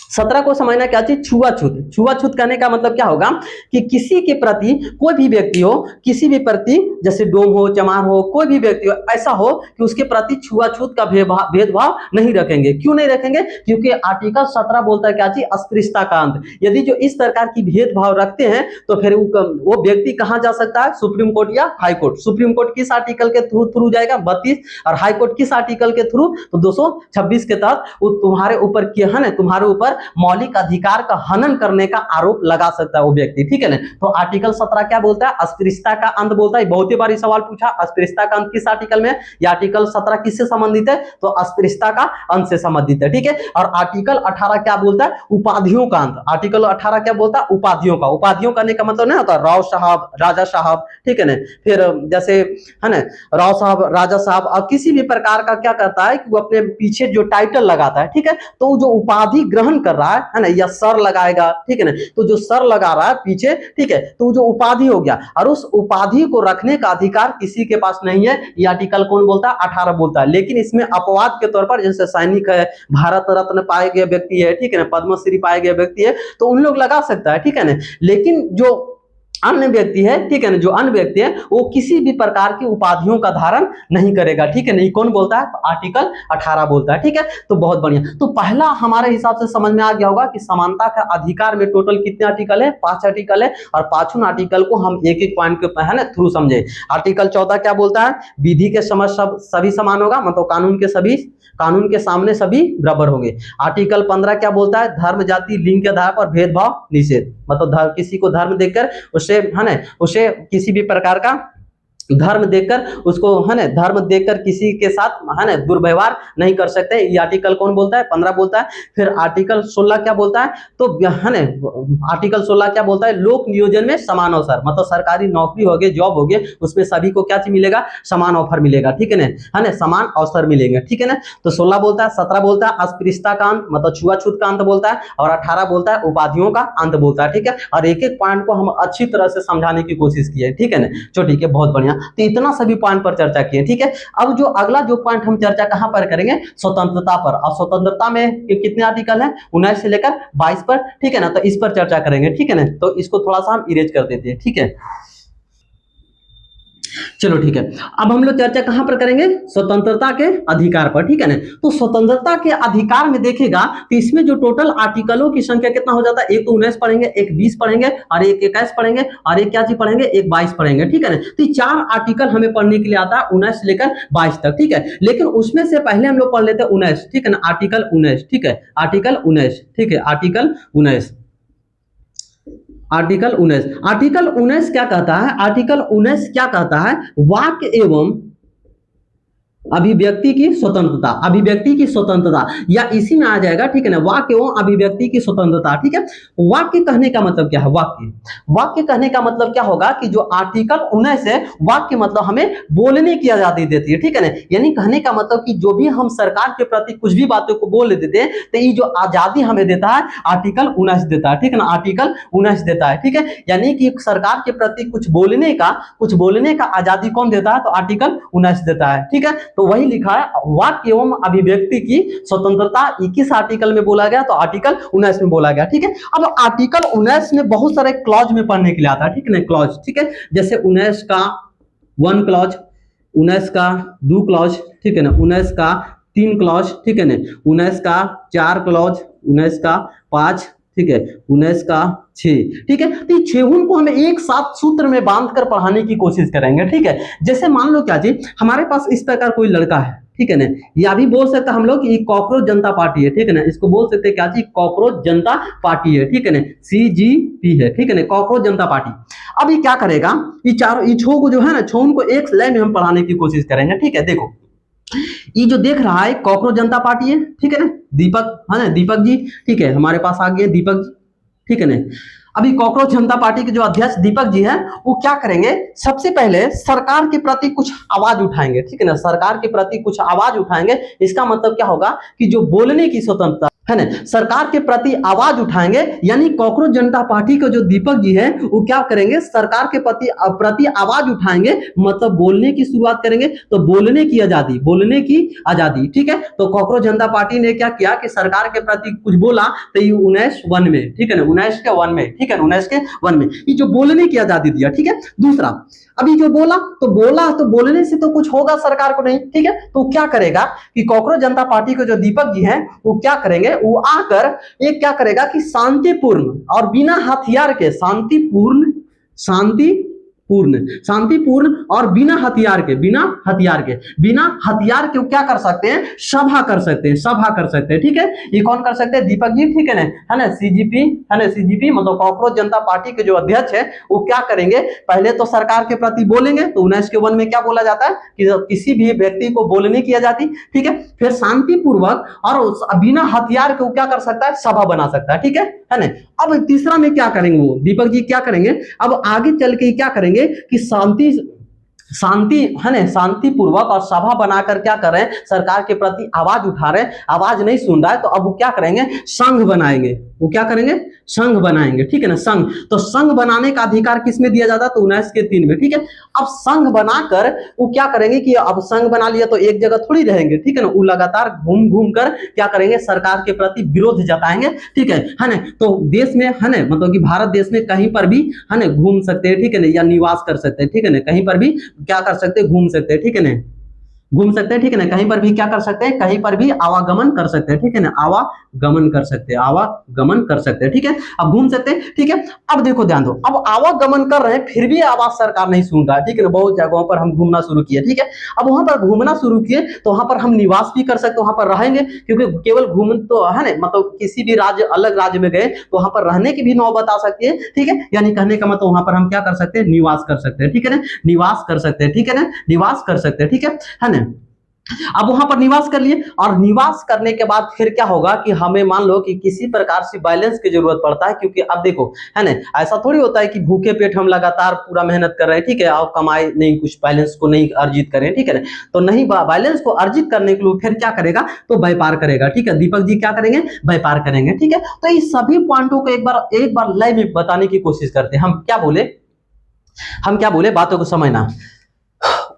17 को समझना क्या चीज? छुआछूत। छुआछूत कहने का मतलब क्या होगा कि किसी के प्रति कोई भी व्यक्ति हो, किसी भी प्रति, जैसे डोम हो, चमार हो, कोई भी व्यक्ति हो, ऐसा हो कि उसके प्रति छुआछूत का भेदभाव नहीं रखेंगे। क्यों नहीं रखेंगे? क्योंकि आर्टिकल 17 बोलता है क्या चीज? अस्पृश्यता का अंत। यदि जो इस प्रकार की भेदभाव रखते हैं तो फिर वो व्यक्ति कहां जा सकता है? सुप्रीम कोर्ट या हाई कोर्ट। सुप्रीम कोर्ट किस आर्टिकल के थ्रू जाएगा? 32। और हाई कोर्ट किस आर्टिकल के थ्रू? तो 226 के तहत वो तुम्हारे ऊपर किया है ना, तुम्हारे ऊपर मौलिक अधिकार का हनन करने का आरोप लगा सकता है वो व्यक्ति। ठीक है ना, तो आर्टिकल 17 क्या बोलता है? अस्पृश्यता का अंत बोलता है। बहुत ही बार सवाल पूछा, अस्पृश्यता का अंत किस आर्टिकल में? ये आर्टिकल 17 किससे संबंधित है? तो अस्पृश्यता का अंत से संबंधित है। ठीक है, और आर्टिकल 18 क्या बोलता है? उपाधियों का अंत। आर्टिकल 18 क्या बोलता है? उपाधियों का। उपाधियों करने का मतलब नहीं होता राव साहब, राजा साहब, ठीक है ना, फिर जैसे है ना राव साहब, राजा साहब, और किसी भी प्रकार का क्या करता है कि वो अपने पीछे जो टाइटल लगाता है, ठीक है, तो जो उपाधि ग्रहण कर रहा है ना, या सर लगाएगा, ठीक है ना, तो जो सर लगा रहा है पीछे, ठीक है, तो जो उपाधि हो गया, और उस उपाधि को रखने का अधिकार किसी के पास नहीं है। ये आर्टिकल कौन बोलता है? 18 बोलता है। लेकिन इसमें अपवाद के तौर पर, जैसे सैनिक है, भारत रत्न पाए गए व्यक्ति है, ठीक है ना, पद्मश्री पाए गए व्यक्ति है, तो उन लोग लगा सकता है। ठीक है ना, लेकिन जो अन्य व्यक्ति है, ठीक है ना, जो अन्य व्यक्ति है वो किसी भी प्रकार की उपाधियों का धारण नहीं करेगा। ठीक है, नहीं कौन बोलता है? तो आर्टिकल 18 बोलता है। ठीक है, तो बहुत बढ़िया। तो पहला हमारे हिसाब से समझ में आ गया होगा कि समानता का अधिकार में टोटल कितने आर्टिकल है? 5 आर्टिकल है, और पांचों आर्टिकल को हम एक एक पॉइंट के है ना थ्रू समझे। आर्टिकल 14 क्या बोलता है? विधि के समक्ष सभी समान होगा, मतलब कानून के सामने सभी बराबर होंगे। आर्टिकल 15 क्या बोलता है? धर्म, जाति, लिंग के आधार पर भेदभाव निषेध, मतलब किसी को धर्म देकर उसे है ना, उसे किसी भी प्रकार का धर्म देकर उसको है ना, धर्म देकर किसी के साथ है ना दुर्व्यवहार नहीं कर सकते। ये आर्टिकल कौन बोलता है? 15 बोलता है। फिर आर्टिकल 16 क्या बोलता है? तो है ना, आर्टिकल 16 क्या बोलता है? लोक नियोजन में समान अवसर, मतलब सरकारी नौकरी हो गई, जॉब हो गई, उसमें सभी को क्या चीज मिलेगा? समान ऑफर मिलेगा। ठीक है ना, समान अवसर मिलेंगे। ठीक है ना, तो 16 बोलता है। 17 बोलता है अस्पृश्यता का अंत, मतलब छुआछूत का अंत बोलता है। और 18 बोलता है उपाधियों का अंत बोलता है। ठीक है, और एक एक पॉइंट को हम अच्छी तरह से समझाने की कोशिश की है। ठीक है ना, चलो ठीक है, बहुत बढ़िया। तो इतना सभी पॉइंट पर चर्चा किए। ठीक है, अब जो अगला जो पॉइंट हम चर्चा कहां पर करेंगे? स्वतंत्रता पर। अब स्वतंत्रता में कितने आर्टिकल हैं? 19 से लेकर 22 पर। ठीक है ना, तो इस पर चर्चा करेंगे। ठीक है ना, तो इसको थोड़ा सा हम इरेज कर देते हैं। ठीक है, चलो ठीक है, अब हम लोग चर्चा कहां पर करेंगे? स्वतंत्रता के अधिकार पर। ठीक है ना, तो स्वतंत्रता के अधिकार में देखेगा तो इसमें जो टोटल आर्टिकलों की संख्या कितना हो जाता है? एक तो 19 पढ़ेंगे, एक 20 पढ़ेंगे, और एक 21 पढ़ेंगे, और एक क्या चीज पढ़ेंगे? एक 22 पढ़ेंगे। ठीक है ना, तो ये 4 आर्टिकल हमें पढ़ने के लिए आता है 19 से लेकर 22 तक। ठीक है, लेकिन उसमें से पहले हम लोग पढ़ लेते हैं 19। ठीक है ना, आर्टिकल 19। ठीक है, आर्टिकल 19। ठीक है, आर्टिकल 19। आर्टिकल 19, आर्टिकल 19 क्या कहता है? आर्टिकल 19 क्या कहता है? वाक्य एवं अभिव्यक्ति की स्वतंत्रता, अभिव्यक्ति की स्वतंत्रता, या इसी में आ जाएगा। ठीक है ना, वाक्य एवं अभिव्यक्ति की स्वतंत्रता। ठीक है, वाक्य कहने का मतलब क्या है? वाक्य कहने का मतलब क्या होगा कि जो आर्टिकल 19 है, वाक्य मतलब हमें बोलने की आजादी देती है। ठीक है ना, यानी कहने का मतलब कि जो भी हम सरकार के प्रति कुछ भी बातों को बोल देते हैं, तो ये जो आजादी हमें देता है आर्टिकल 19 देता है। ठीक है ना, आर्टिकल 19 देता है। ठीक है, यानी कि सरकार के प्रति कुछ बोलने का आजादी कौन देता है? तो आर्टिकल 19 देता है। ठीक है, तो वही लिखा है, वाक्य एवं अभिव्यक्ति की स्वतंत्रता 21 आर्टिकल में बोला गया, तो आर्टिकल 19 में बोला गया। ठीक है, अब आर्टिकल 19 में बहुत सारे क्लॉज में पढ़ने के लिए आता है। ठीक है ना, क्लॉज। ठीक है, जैसे 19 का 1 क्लॉज, 19 का 2 क्लॉज, ठीक है ना, 19 का 3 क्लॉज, ठीक है ना, 19 का 4 क्लॉज, 19 का 5, ठीक है, 19 का 6, ठीक है। तो ये 6 को हमें एक साथ सूत्र में बांधकर पढ़ाने की कोशिश करेंगे, ठीक है। जैसे मान लो क्या जी, हमारे पास इस प्रकार कोई लड़का है, ठीक है ना, या भी बोल सकते हम लोग कि कॉकरोच जनता पार्टी है, ठीक है ना, इसको बोल सकते हैं क्या चीज, कॉकरोच जनता पार्टी है, ठीक है ना, CGP है, ठीक है ना, कॉकरोच जनता पार्टी। अब ये क्या करेगा, ये चारों ये छो को जो है ना, छो को एक लाइन में हम पढ़ाने की कोशिश करेंगे, ठीक है। देखो ये जो देख रहा है कॉकरोच जनता पार्टी है, ठीक है ना, दीपक है ना, दीपक जी, ठीक है, हमारे पास आ गए दीपक जी, ठीक है ना। अभी कॉकरोच जनता पार्टी के जो अध्यक्ष दीपक जी हैं, वो क्या करेंगे, सबसे पहले सरकार के प्रति कुछ आवाज उठाएंगे, ठीक है ना, सरकार के प्रति कुछ आवाज उठाएंगे। इसका मतलब क्या होगा कि जो बोलने की स्वतंत्रता है ना, सरकार के प्रति आवाज उठाएंगे, यानी कॉकरोच जनता पार्टी के जो दीपक जी हैं वो क्या करेंगे, सरकार के प्रति आवाज उठाएंगे, मतलब बोलने की शुरुआत करेंगे। तो बोलने की आजादी, बोलने की आजादी, ठीक है। तो कॉकरोच जनता पार्टी ने क्या किया कि सरकार के प्रति कुछ बोला, तो ये 19 में, ठीक है ना, 19 के 1 में, ठीक है, 19 के 1 में ये जो बोलने की आजादी दिया, ठीक है। दूसरा, अभी जो बोला तो बोलने से तो कुछ होगा सरकार को नहीं, ठीक है। तो क्या करेगा कि कॉकरोच जनता पार्टी के जो दीपक जी हैं वो क्या करेंगे, वो आकर ये क्या करेगा कि शांतिपूर्ण और बिना हथियार के, शांतिपूर्ण और बिना हथियार के वो क्या कर सकते हैं, सभा कर सकते हैं, ठीक है। ये कौन कर सकते हैं, दीपक जी, ठीक है ना, CGP मतलब कॉकरोच जनता पार्टी के जो अध्यक्ष है वो क्या करेंगे, पहले तो सरकार के प्रति बोलेंगे। तो 19 के 1 में क्या बोला जाता है कि किसी भी व्यक्ति को बोलने की आजादी, ठीक है। फिर शांतिपूर्वक और बिना हथियार के वो क्या कर सकता है, सभा बना सकता है, ठीक है ना। अब तीसरा में क्या करेंगे, वो दीपक जी क्या करेंगे, अब आगे चल के क्या करेंगे कि शांति है ना, शांतिपूर्वक और सभा बनाकर क्या कर रहे हैं, सरकार के प्रति आवाज उठा रहे हैं, आवाज नहीं सुन रहा है, तो अब वो क्या करेंगे, संघ बनाएंगे। वो क्या करेंगे, संघ बनाएंगे, ठीक है ना, संघ। तो संघ बनाने का अधिकार किसमें दिया जाता है, तो 19 के 3 में, ठीक है। अब संघ बनाकर वो क्या करेंगे कि अब संघ बना लिया तो एक जगह थोड़ी रहेंगे, ठीक है ना, वो लगातार घूम घूम कर क्या करेंगे, सरकार के प्रति विरोध जताएंगे, ठीक है ना। तो देश में है ना, मतलब कि भारत देश में कहीं पर भी है ना घूम सकते हैं, ठीक है ना, या निवास कर सकते हैं, ठीक है ना, कहीं पर भी क्या कर सकते हैं, घूम सकते हैं, ठीक है ना, घूम सकते हैं, ठीक है ना, कहीं पर भी क्या कर सकते हैं, कहीं पर भी आवागमन कर सकते हैं, ठीक है ना, आवागमन कर सकते हैं, ठीक है। अब घूम सकते हैं, ठीक है। अब देखो ध्यान दो, अब आवागमन कर रहे हैं फिर भी आवाज सरकार नहीं सुन रहा है, ठीक है ना, बहुत जगहों पर हम घूमना शुरू किए, ठीक है। अब वहां पर घूमना शुरू किए तो वहां पर हम निवास भी कर सकते, वहां पर रहेंगे, क्योंकि केवल घूम तो है ना, मतलब किसी भी राज्य, अलग राज्य में गए तो वहां पर रहने की भी नौबत आ सकती है, ठीक है। यानी कहने का मतलब वहां पर हम क्या कर सकते हैं, निवास कर सकते हैं, ठीक है ना, निवास कर सकते हैं, ठीक है ना, निवास कर सकते हैं, ठीक है ना। अब वहां पर निवास कर लिए, और निवास करने के बाद फिर क्या होगा कि हमें मान लो कि किसी प्रकार से बैलेंस की जरूरत पड़ता है, क्योंकि अब देखो है ना, ऐसा थोड़ी होता है कि भूखे पेट हम लगातार पूरा मेहनत कर रहे हैं, ठीक है, और कमाए नहीं, कुछ बैलेंस को नहीं अर्जित करें, ठीक है ना। तो नहीं, बैलेंस को अर्जित करने के लिए फिर क्या करेगा, तो व्यापार करेगा, ठीक है, दीपक जी क्या करेंगे, व्यापार करेंगे, ठीक है। तो इस सभी पॉइंटों को एक बार लाइव में बताने की कोशिश करते हैं। हम क्या बोले, बातों को समझना।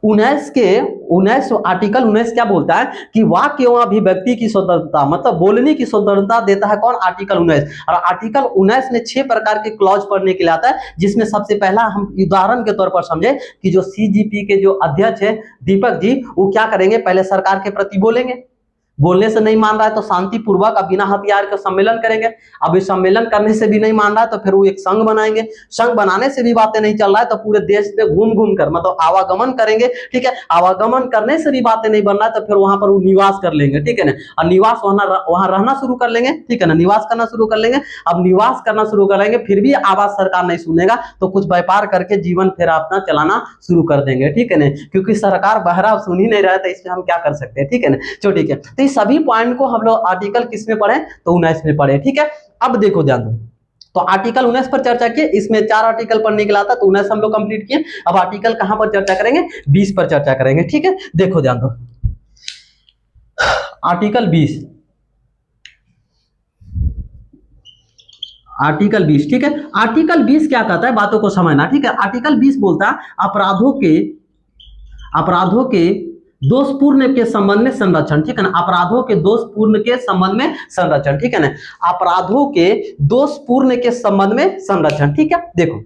19 आर्टिकल 19 क्या बोलता है कि वाक्य एवं अभिव्यक्ति की स्वतंत्रता, मतलब बोलने की स्वतंत्रता देता है कौन, आर्टिकल 19। और आर्टिकल 19 ने 6 प्रकार के क्लॉज पढ़ने के लिए आता है, जिसमें सबसे पहला हम उदाहरण के तौर पर समझे कि जो CGP के जो अध्यक्ष है दीपक जी, वो क्या करेंगे, पहले सरकार के प्रति बोलेंगे, बोलने से नहीं मान रहा है तो शांतिपूर्वक अब बिना हथियार के सम्मेलन करेंगे। अब इस सम्मेलन करने से भी नहीं मान रहा है तो फिर वो एक संघ बनाएंगे। संघ बनाने से भी बातें नहीं चल रहा है तो पूरे देश में घूम घूम कर मतलब आवागमन करेंगे, ठीक है। आवागमन करने से भी बातें नहीं बन रहा है तो फिर वहां पर वो निवास कर लेंगे, ठीक है ना, और निवास वहां रहना शुरू कर लेंगे, ठीक है ना, निवास करना शुरू कर लेंगे। अब निवास करना शुरू करेंगे फिर भी आवाज सरकार नहीं सुनेगा तो कुछ व्यापार करके जीवन फिर अपना चलाना शुरू कर देंगे, ठीक है ना, क्योंकि सरकार बहरा सुन ही नहीं रहा है तो इसमें हम क्या कर सकते हैं, ठीक है ना। चलो ठीक है, तो सभी पॉइंट को हम लोग आर्टिकल किस में पढ़े, तो 19 में पढ़े, ठीक है। अब देखो ध्यान दो, तो आर्टिकल 19 पर चर्चा किए, इसमें 4 आर्टिकल पढ़ने के लिए आता, तो 19 हम लोग कंप्लीट किए। अब आर्टिकल कहां पर चर्चा करेंगे, 20 पर चर्चा करेंगे, ठीक है। देखो ध्यान दो, आर्टिकल 20, ठीक है। आर्टिकल 20 क्या कहता है, बातों को समझना, ठीक है। आर्टिकल 20 बोलता है अपराधों के दोषपूर्ण के संबंध में संरक्षण, ठीक है ना, अपराधों के दोषपूर्ण के संबंध में संरक्षण, ठीक है ना, अपराधों के दोषपूर्ण के संबंध में संरक्षण, ठीक है। देखो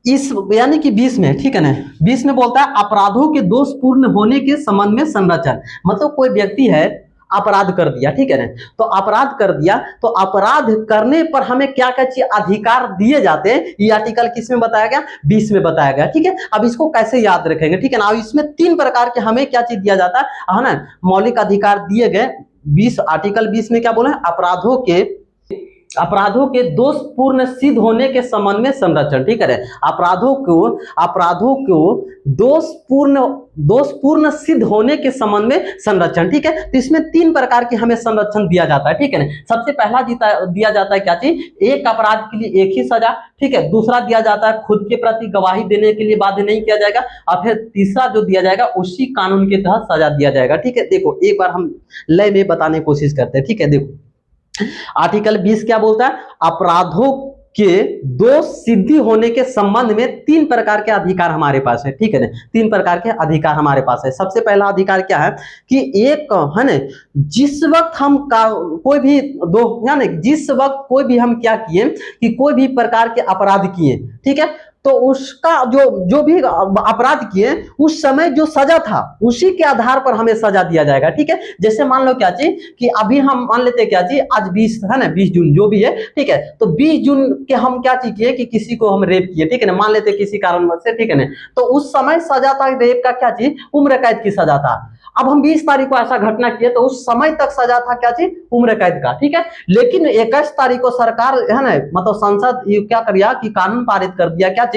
इस यानी कि 20 में, ठीक है ना, 20 में बोलता है अपराधों के दोषपूर्ण होने के संबंध में संरक्षण। मतलब कोई व्यक्ति है अपराध कर दिया, ठीक है ना, तो अपराध कर दिया तो अपराध करने पर हमें क्या क्या चीज अधिकार दिए जाते हैं, ये आर्टिकल किस में बताया गया, 20 में बताया गया, ठीक है। अब इसको कैसे याद रखेंगे, ठीक है ना। अब इसमें 3 प्रकार के हमें क्या चीज दिया जाता है ना, मौलिक अधिकार दिए गए। 20 आर्टिकल 20 में क्या बोला है, अपराधों के दोषपूर्ण सिद्ध होने के संबंध में संरक्षण, ठीक है। अपराधों को दोषपूर्ण सिद्ध होने के संबंध में संरक्षण, ठीक है। तो इसमें 3 प्रकार की हमें संरक्षण दिया जाता है, ठीक है ना। सबसे पहला दिया जाता है क्या चीज, एक अपराध के लिए एक ही सजा, ठीक है। दूसरा दिया जाता है खुद के प्रति गवाही देने के लिए बाध्य नहीं किया जाएगा, और फिर तीसरा जो दिया जाएगा उसी कानून के तहत सजा दिया जाएगा, ठीक है। देखो एक बार हम लय में बताने की कोशिश करते हैं, ठीक है। देखो आर्टिकल 20 क्या बोलता है, अपराधों के दोष सिद्धि होने के संबंध में 3 प्रकार के अधिकार हमारे पास है, ठीक है ना। 3 प्रकार के अधिकार हमारे पास है। सबसे पहला अधिकार क्या है कि एक है ना, जिस वक्त हम कोई भी जिस वक्त कोई भी हम क्या किए कि कोई भी प्रकार के अपराध किए, ठीक है, तो उसका जो भी अपराध किए उस समय जो सजा था उसी के आधार पर हमें सजा दिया जाएगा, ठीक है। जैसे मान लो क्या चीज कि अभी हम मान लेते हैं क्या चीज, आज 20 है ना, 20 जून जो भी है, ठीक है। तो 20 जून के हम क्या चीज किए कि किसी को हम रेप किए, ठीक है ना, मान लेते किसी कारणवश से, ठीक है ना। तो उस समय सजा था रेप का क्या चीज, उम्र कैद की सजा था। अब हम 20 तारीख को ऐसा घटना किए तो उस समय तक सजा था क्या चीज, उम्र कैद का, ठीक है। लेकिन 21 तारीख को सरकार है ना, मतलब संसद क्या कर दिया कि कानून पारित कर दिया क्या चीज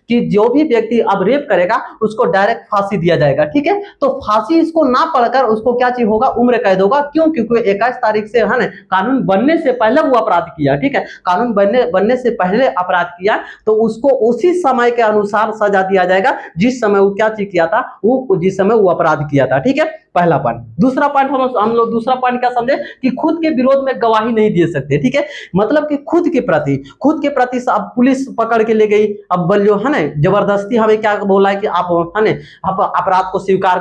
कि जो भी व्यक्ति अब रेप करेगा उसको डायरेक्ट फांसी दिया जाएगा, ठीक है। तो फांसी इसको ना पढ़कर उसको क्या चीज होगा, उम्र कैद होगा। क्यों, क्योंकि 21 तारीख से है ना कानून बनने से पहले वो अपराध किया, ठीक है। कानून बनने से पहले अपराध किया तो उसको उसी समय के अनुसार सजा दिया जाएगा जिस समय वो क्या चीज किया था, वो जिस समय वो अपराध किया था, ठीक है। पहला पॉइंट। दूसरा पॉइंट हम लोग दूसरा पॉइंट क्या समझे कि खुद के विरोध में गवाही नहीं दे सकते, ठीक है। मतलब कि खुद के प्रति अब पुलिस पकड़ के ले गई, अब बोलियो है ना जबरदस्ती हमें क्या बोला है कि आप है ना आप अपराध को स्वीकार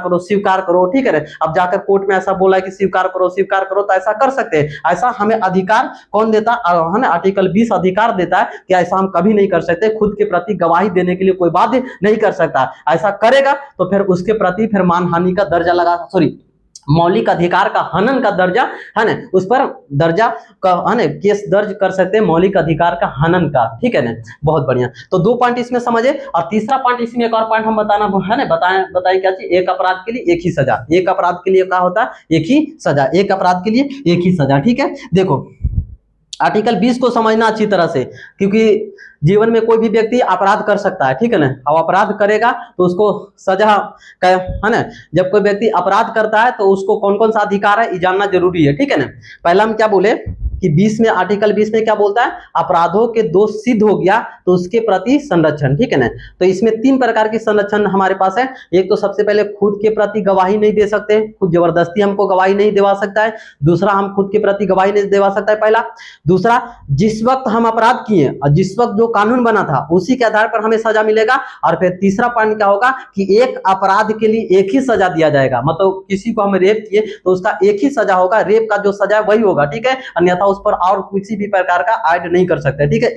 करो, ठीक है। अब जाकर कोर्ट में ऐसा बोला है कि स्वीकार करो तो ऐसा कर सकते हैं। ऐसा हमें अधिकार कौन देता है ना, आर्टिकल 20 अधिकार देता है कि ऐसा हम कभी नहीं कर सकते। खुद के प्रति गवाही देने के लिए कोई बाध्य नहीं कर सकता। ऐसा करेगा तो फिर उसके प्रति फिर मानहानि का दर्जा मौलिक अधिकार का हनन का दर्जा है ना, उस पर दर्जा का है ना केस दर्ज कर सकते हैं, मौलिक अधिकार का हनन का, ठीक है ना। बहुत बढ़िया। तो 2 पॉइंट इसमें समझे। और तीसरा पॉइंट इसमें एक और पॉइंट हम बताना है ना, बताइए क्या चीज, एक अपराध के लिए एक ही सजा। एक अपराध के लिए क्या होता है, एक ही सजा। एक अपराध के लिए एक ही सजा, ठीक है। देखो आर्टिकल 20 को समझना अच्छी तरह से, क्योंकि जीवन में कोई भी व्यक्ति अपराध कर सकता है, ठीक है ना। अब अपराध करेगा तो उसको सजा है ना। जब कोई व्यक्ति अपराध करता है तो उसको कौन कौन सा अधिकार है ये जानना जरूरी है, ठीक है ना। पहला हम क्या बोले कि 20 में आर्टिकल 20 में क्या बोलता है, अपराधों के दोष सिद्ध हो गया तो उसके प्रति संरक्षण, ठीक है ना। तो इसमें 3 प्रकार की संरक्षण हमारे पास है। एक तो सबसे पहले खुद के प्रति गवाही नहीं दे सकते, खुद जबरदस्ती हमको गवाही नहीं दिवा सकता है। दूसरा हम खुद के प्रति गवाही नहीं दिवा सकता है, पहला। दूसरा जिस वक्त हम अपराध किए और जिस वक्त जो कानून बना था उसी के आधार पर हमें सजा मिलेगा। और फिर तीसरा पॉइंट क्या होगा कि एक अपराध के लिए एक ही सजा दिया जाएगा। मतलब किसी को हम रेप किए तो उसका एक ही सजा होगा, रेप का जो सजा है वही होगा, ठीक है। अन्यथा उस पर और किसी भी प्रकार का ऐड नहीं कर सकते, ठीक है।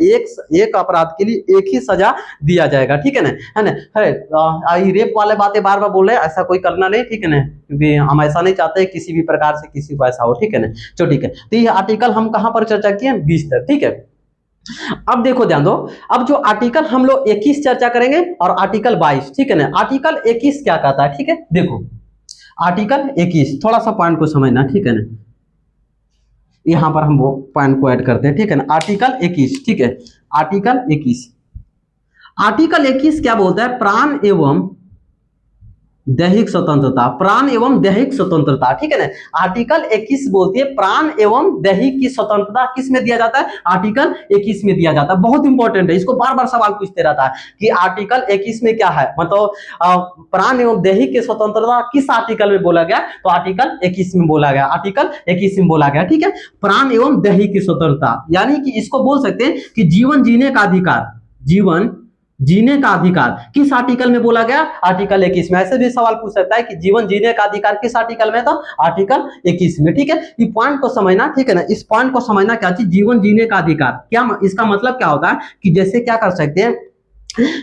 एक अपराध के लिए एक ही सजा दिया जाएगा, ठीक है ना, है ना। रेप वाले बातें बार बार बोल रहे हैं, ऐसा कोई करना नहीं, ठीक है ना, क्योंकि हम ऐसा नहीं चाहते किसी भी प्रकार से किसी को ऐसा हो, ठीक है ना। चलो ठीक है। तो ये आर्टिकल हम कहां पर चर्चा किए, 20 तक, ठीक है। अब देखो ध्यान दो, अब जो आर्टिकल हम लोग 21 चर्चा करेंगे और आर्टिकल 22, ठीक है ना। आर्टिकल 21 क्या कहता है, ठीक है। देखो आर्टिकल 21 थोड़ा सा पॉइंट को समझना, ठीक है ना। यहां पर हम वो पॉइंट को ऐड करते हैं, ठीक है ना। आर्टिकल 21, ठीक है। आर्टिकल 21 क्या बोलता है, प्राण एवं दैहिक स्वतंत्रता, प्राण एवं दैहिक स्वतंत्रता, ठीक है ना। आर्टिकल 21 बोलती है प्राण एवं दैहिक की स्वतंत्रता किस में दिया जाता है, आर्टिकल 21 में दिया जाता है। बहुत इंपॉर्टेंट है, इसको बार बार सवाल पूछते रहता है कि आर्टिकल 21 में क्या है, मतलब प्राण एवं दैहिक की स्वतंत्रता किस आर्टिकल में बोला गया, तो आर्टिकल 21 में बोला गया, आर्टिकल 21 में बोला गया, ठीक है। प्राण एवं दैहिक की स्वतंत्रता यानी कि इसको बोल सकते हैं कि जीवन जीने का अधिकार, जीवन जीने का अधिकार किस आर्टिकल में बोला गया, आर्टिकल 21 में। ऐसे भी सवाल पूछ सकता है कि जीवन जीने का अधिकार किस आर्टिकल में, तो आर्टिकल 21 में, ठीक है। ये पॉइंट को समझना, ठीक है ना। इस पॉइंट को समझना क्या चीज, जीवन जीने का अधिकार क्या, इसका मतलब क्या होता है कि जैसे क्या कर सकते हैं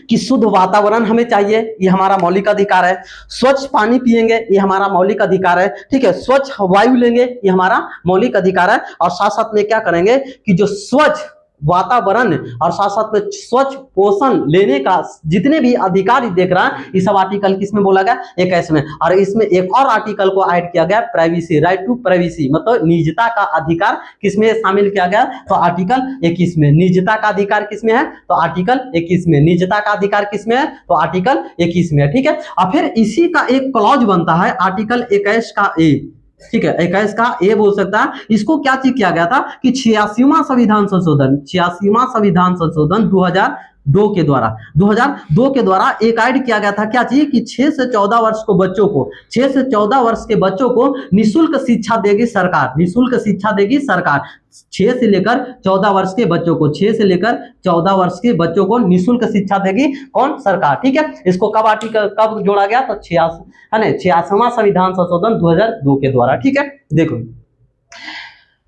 कि शुद्ध वातावरण हमें चाहिए, ये हमारा मौलिक अधिकार है। स्वच्छ पानी पिएंगे, ये हमारा मौलिक अधिकार है, ठीक है। स्वच्छ वायु लेंगे, ये हमारा मौलिक अधिकार है। और साथ साथ में क्या करेंगे कि जो स्वच्छ वातावरण और साथ साथ में स्वच्छ पोषण लेने का जितने भी अधिकार देख रहा है, ये सब आर्टिकल किसमें बोला गया, 21 में। और इसमें एक और आर्टिकल को ऐड किया गया, प्राइवेसी, राइट टू प्राइवेसी, मतलब निजता का अधिकार किसमें शामिल किया गया, तो आर्टिकल 21 में। निजता का अधिकार किसमें है, तो आर्टिकल 21 में। निजता का अधिकार किसमें है, तो आर्टिकल 21 में, ठीक है। और फिर इसी का एक क्लॉज बनता है आर्टिकल 21 का ए, ठीक है, 21 का ए बोल सकता है। इसको क्या चीज किया गया था कि 86वां संविधान संशोधन, 86वां संविधान संशोधन 2002 के द्वारा, 2002 के द्वारा एक ऐड किया गया था क्या चीज कि 6 से 14 वर्ष को बच्चों को, 6 से 14 वर्ष के बच्चों को निःशुल्क शिक्षा देगी सरकार, निःशुल्क शिक्षा देगी सरकार। 6 से लेकर 14 वर्ष के बच्चों को, 6 से लेकर 14 वर्ष के बच्चों को निःशुल्क शिक्षा देगी कौन, सरकार, ठीक है। इसको कब आर्टिकल कब जोड़ा गया, तो 86वां संविधान संशोधन 2002 के द्वारा, ठीक है। देखो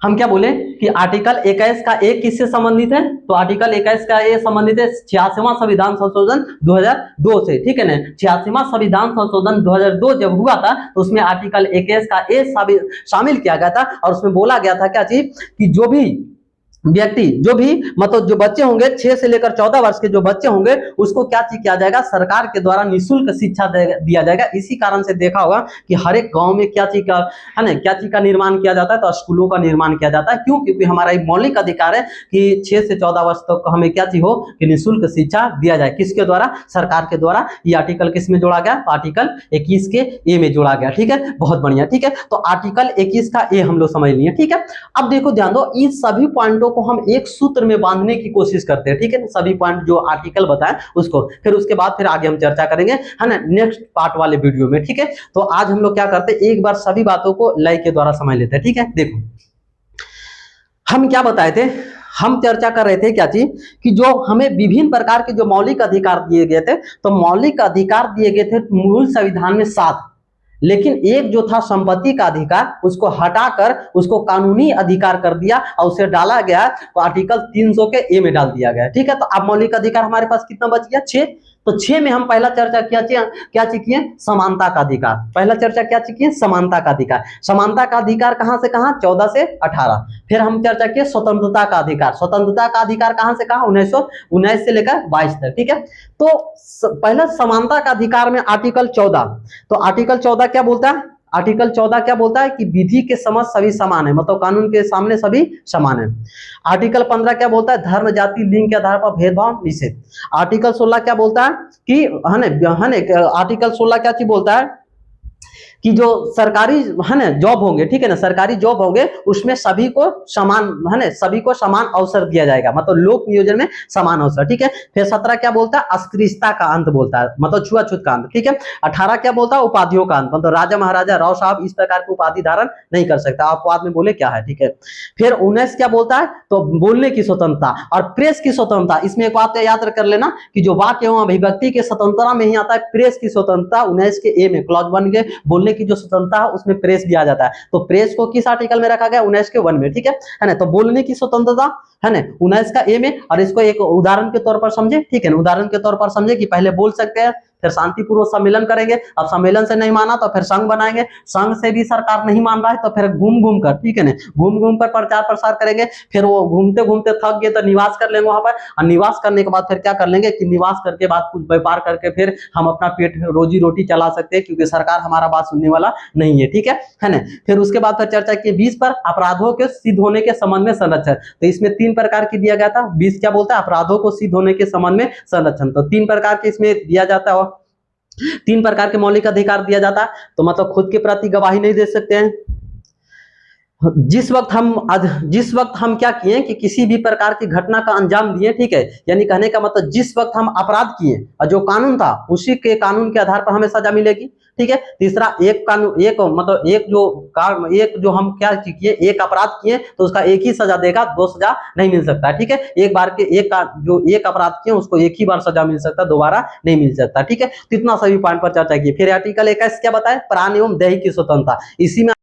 हम क्या बोले कि आर्टिकल 21 का ए किससे संबंधित है, तो आर्टिकल 21 का ए संबंधित है 86वां संविधान संशोधन 2002 से, ठीक है ना। 86वां संविधान संशोधन 2002 जब हुआ था तो उसमें आर्टिकल 21 का ए शामिल किया गया था। और उसमें बोला गया था क्या चीज कि जो भी व्यक्ति, जो भी मतलब जो बच्चे होंगे 6 से लेकर 14 वर्ष के जो बच्चे होंगे उसको क्या चीज किया जाएगा, सरकार के द्वारा निःशुल्क शिक्षा दिया जाएगा। इसी कारण से देखा होगा कि हर एक गांव में क्या चीज का है ना, क्या चीज का निर्माण किया जाता है, तो स्कूलों का निर्माण किया जाता है। क्यों, क्योंकि हमारा एक मौलिक अधिकार है कि 6 से 14 वर्ष तक तो हमें क्या चीज हो कि निःशुल्क शिक्षा दिया जाए, किसके द्वारा, सरकार के द्वारा। ये आर्टिकल किस में जोड़ा गया, तो आर्टिकल 21 के ए में जोड़ा गया, ठीक है, बहुत बढ़िया, ठीक है। तो आर्टिकल 21 का ए हम लोग समझ लिए, ठीक है। अब देखो ध्यान दो, इस सभी पॉइंटों को हम एक सूत्र में बांधने की कोशिश करते हैं, ठीक है, सभी पॉइंट जो आर्टिकल बताएं उसको, फिर उसके बाद फिर आगे हम चर्चा करेंगे, है ना, नेक्स्ट पार्ट वाले वीडियो में, ठीक है। तो आज हम लोग क्या करते हैं, एक बार सभी बातों को लय के द्वारा समझ लेते हैं, ठीक है। देखो हम क्या बताए थे, हम चर्चा कर रहे थे क्या चीज कि जो हमें विभिन्न प्रकार के जो मौलिक अधिकार दिए गए थे, तो मौलिक अधिकार दिए गए थे मूल संविधान में 7, लेकिन एक जो था संपत्ति का अधिकार उसको हटाकर उसको कानूनी अधिकार कर दिया और उसे डाला गया तो आर्टिकल 300 के ए में डाल दिया गया, ठीक है। तो अब मौलिक अधिकार हमारे पास कितना बच गया, 6। तो 6 में हम पहला चर्चा क्या किए, समानता का अधिकार। पहला चर्चा क्या किए, समानता का अधिकार। समानता का अधिकार कहां से कहां, 14 से 18। फिर हम चर्चा किए स्वतंत्रता का अधिकार। स्वतंत्रता का अधिकार कहां से कहां, 1919 से लेकर 22 तक, ठीक है। तो पहला समानता का अधिकार में आर्टिकल 14, तो आर्टिकल 14 क्या बोलता है, आर्टिकल 14 क्या बोलता है कि विधि के समक्ष सभी समान है, मतलब कानून के सामने सभी समान है। आर्टिकल 15 क्या बोलता है, धर्म जाति लिंग के आधार पर भेदभाव निषेध। आर्टिकल 16 क्या बोलता है कि आर्टिकल 16 क्या चीज बोलता है कि जो सरकारी है ना जॉब होंगे, ठीक है ना, सरकारी जॉब होंगे उसमें सभी को समान है ना, सभी को समान अवसर दिया जाएगा, मतलब लोक नियोजन में समान अवसर, ठीक है। फिर 17 क्या बोलता है, अस्पृश्यता का अंत बोलता है, मतलब छुआछूत का अंत, ठीक है। 18 क्या बोलता है, उपाधियों का अंत, मतलब राजा महाराजा राव साहब इस प्रकार की उपाधि धारण नहीं कर सकता, आप बाद में बोले क्या है, ठीक है। फिर 19 क्या बोलता है, तो बोलने की स्वतंत्रता और प्रेस की स्वतंत्रता। इसमें एक बात याद कर लेना कि जो वाक्य एवं अभिव्यक्ति के स्वतंत्रता में ही आता है प्रेस की स्वतंत्रता, 19 के ए में क्लॉज 1 के बोलने की जो स्वतंत्रता है उसमें प्रेस भी आ जाता है। तो प्रेस को किस आर्टिकल में रखा गया, 19 के 1 में, ठीक है ना। तो बोलने की स्वतंत्रता है ना 19 का ए में, और इसको एक उदाहरण के तौर पर समझे, ठीक है ना, उदाहरण के तौर पर समझे कि पहले बोल सकते हैं, फिर शांतिपूर्वक सम्मेलन करेंगे, अब सम्मेलन से नहीं माना तो फिर संघ बनाएंगे, संघ से भी सरकार नहीं मान रहा है तो फिर घूम घूम कर, ठीक है ना, घूम घूम पर प्रचार प्रसार करेंगे, फिर वो घूमते घूमते थक गए तो निवास कर लेंगे वहां पर, और निवास करने के बाद फिर क्या कर लेंगे कि निवास करके बाद कुछ व्यापार करके फिर हम अपना पेट रोजी रोटी चला सकते हैं, क्योंकि सरकार हमारा बात सुनने वाला नहीं है, ठीक है ना। फिर उसके बाद फिर चर्चा की 20 पर अपराधों के सिद्ध होने के संबंध में संरक्षण। तो इसमें 3 प्रकार की दिया गया था। 20 क्या बोलता है, अपराधों को सिद्ध होने के संबंध में संरक्षण। तो 3 प्रकार के इसमें दिया जाता है, 3 प्रकार के मौलिक अधिकार दिया जाता है। तो मतलब खुद के प्रति गवाही नहीं दे सकते हैं, जिस वक्त हम क्या किए कि किसी भी प्रकार की घटना का अंजाम दिए, ठीक है, यानी कहने का मतलब जिस वक्त हम अपराध किए और जो कानून था उसी के कानून के आधार पर हमें सजा मिलेगी, ठीक है। तीसरा, एक कानून एक जो हम क्या किए, एक अपराध किए तो उसका एक ही सजा देगा, 2 सजा नहीं मिल सकता, ठीक है। एक बार के एक अपराध किए उसको एक ही बार सजा मिल सकता, दोबारा नहीं मिल सकता, ठीक है। तो इतना सभी पॉइंट पर चर्चा की। फिर आर्टिकल 21 क्या बताए, प्राण एवं दैहिक की स्वतंत्रता। इसी में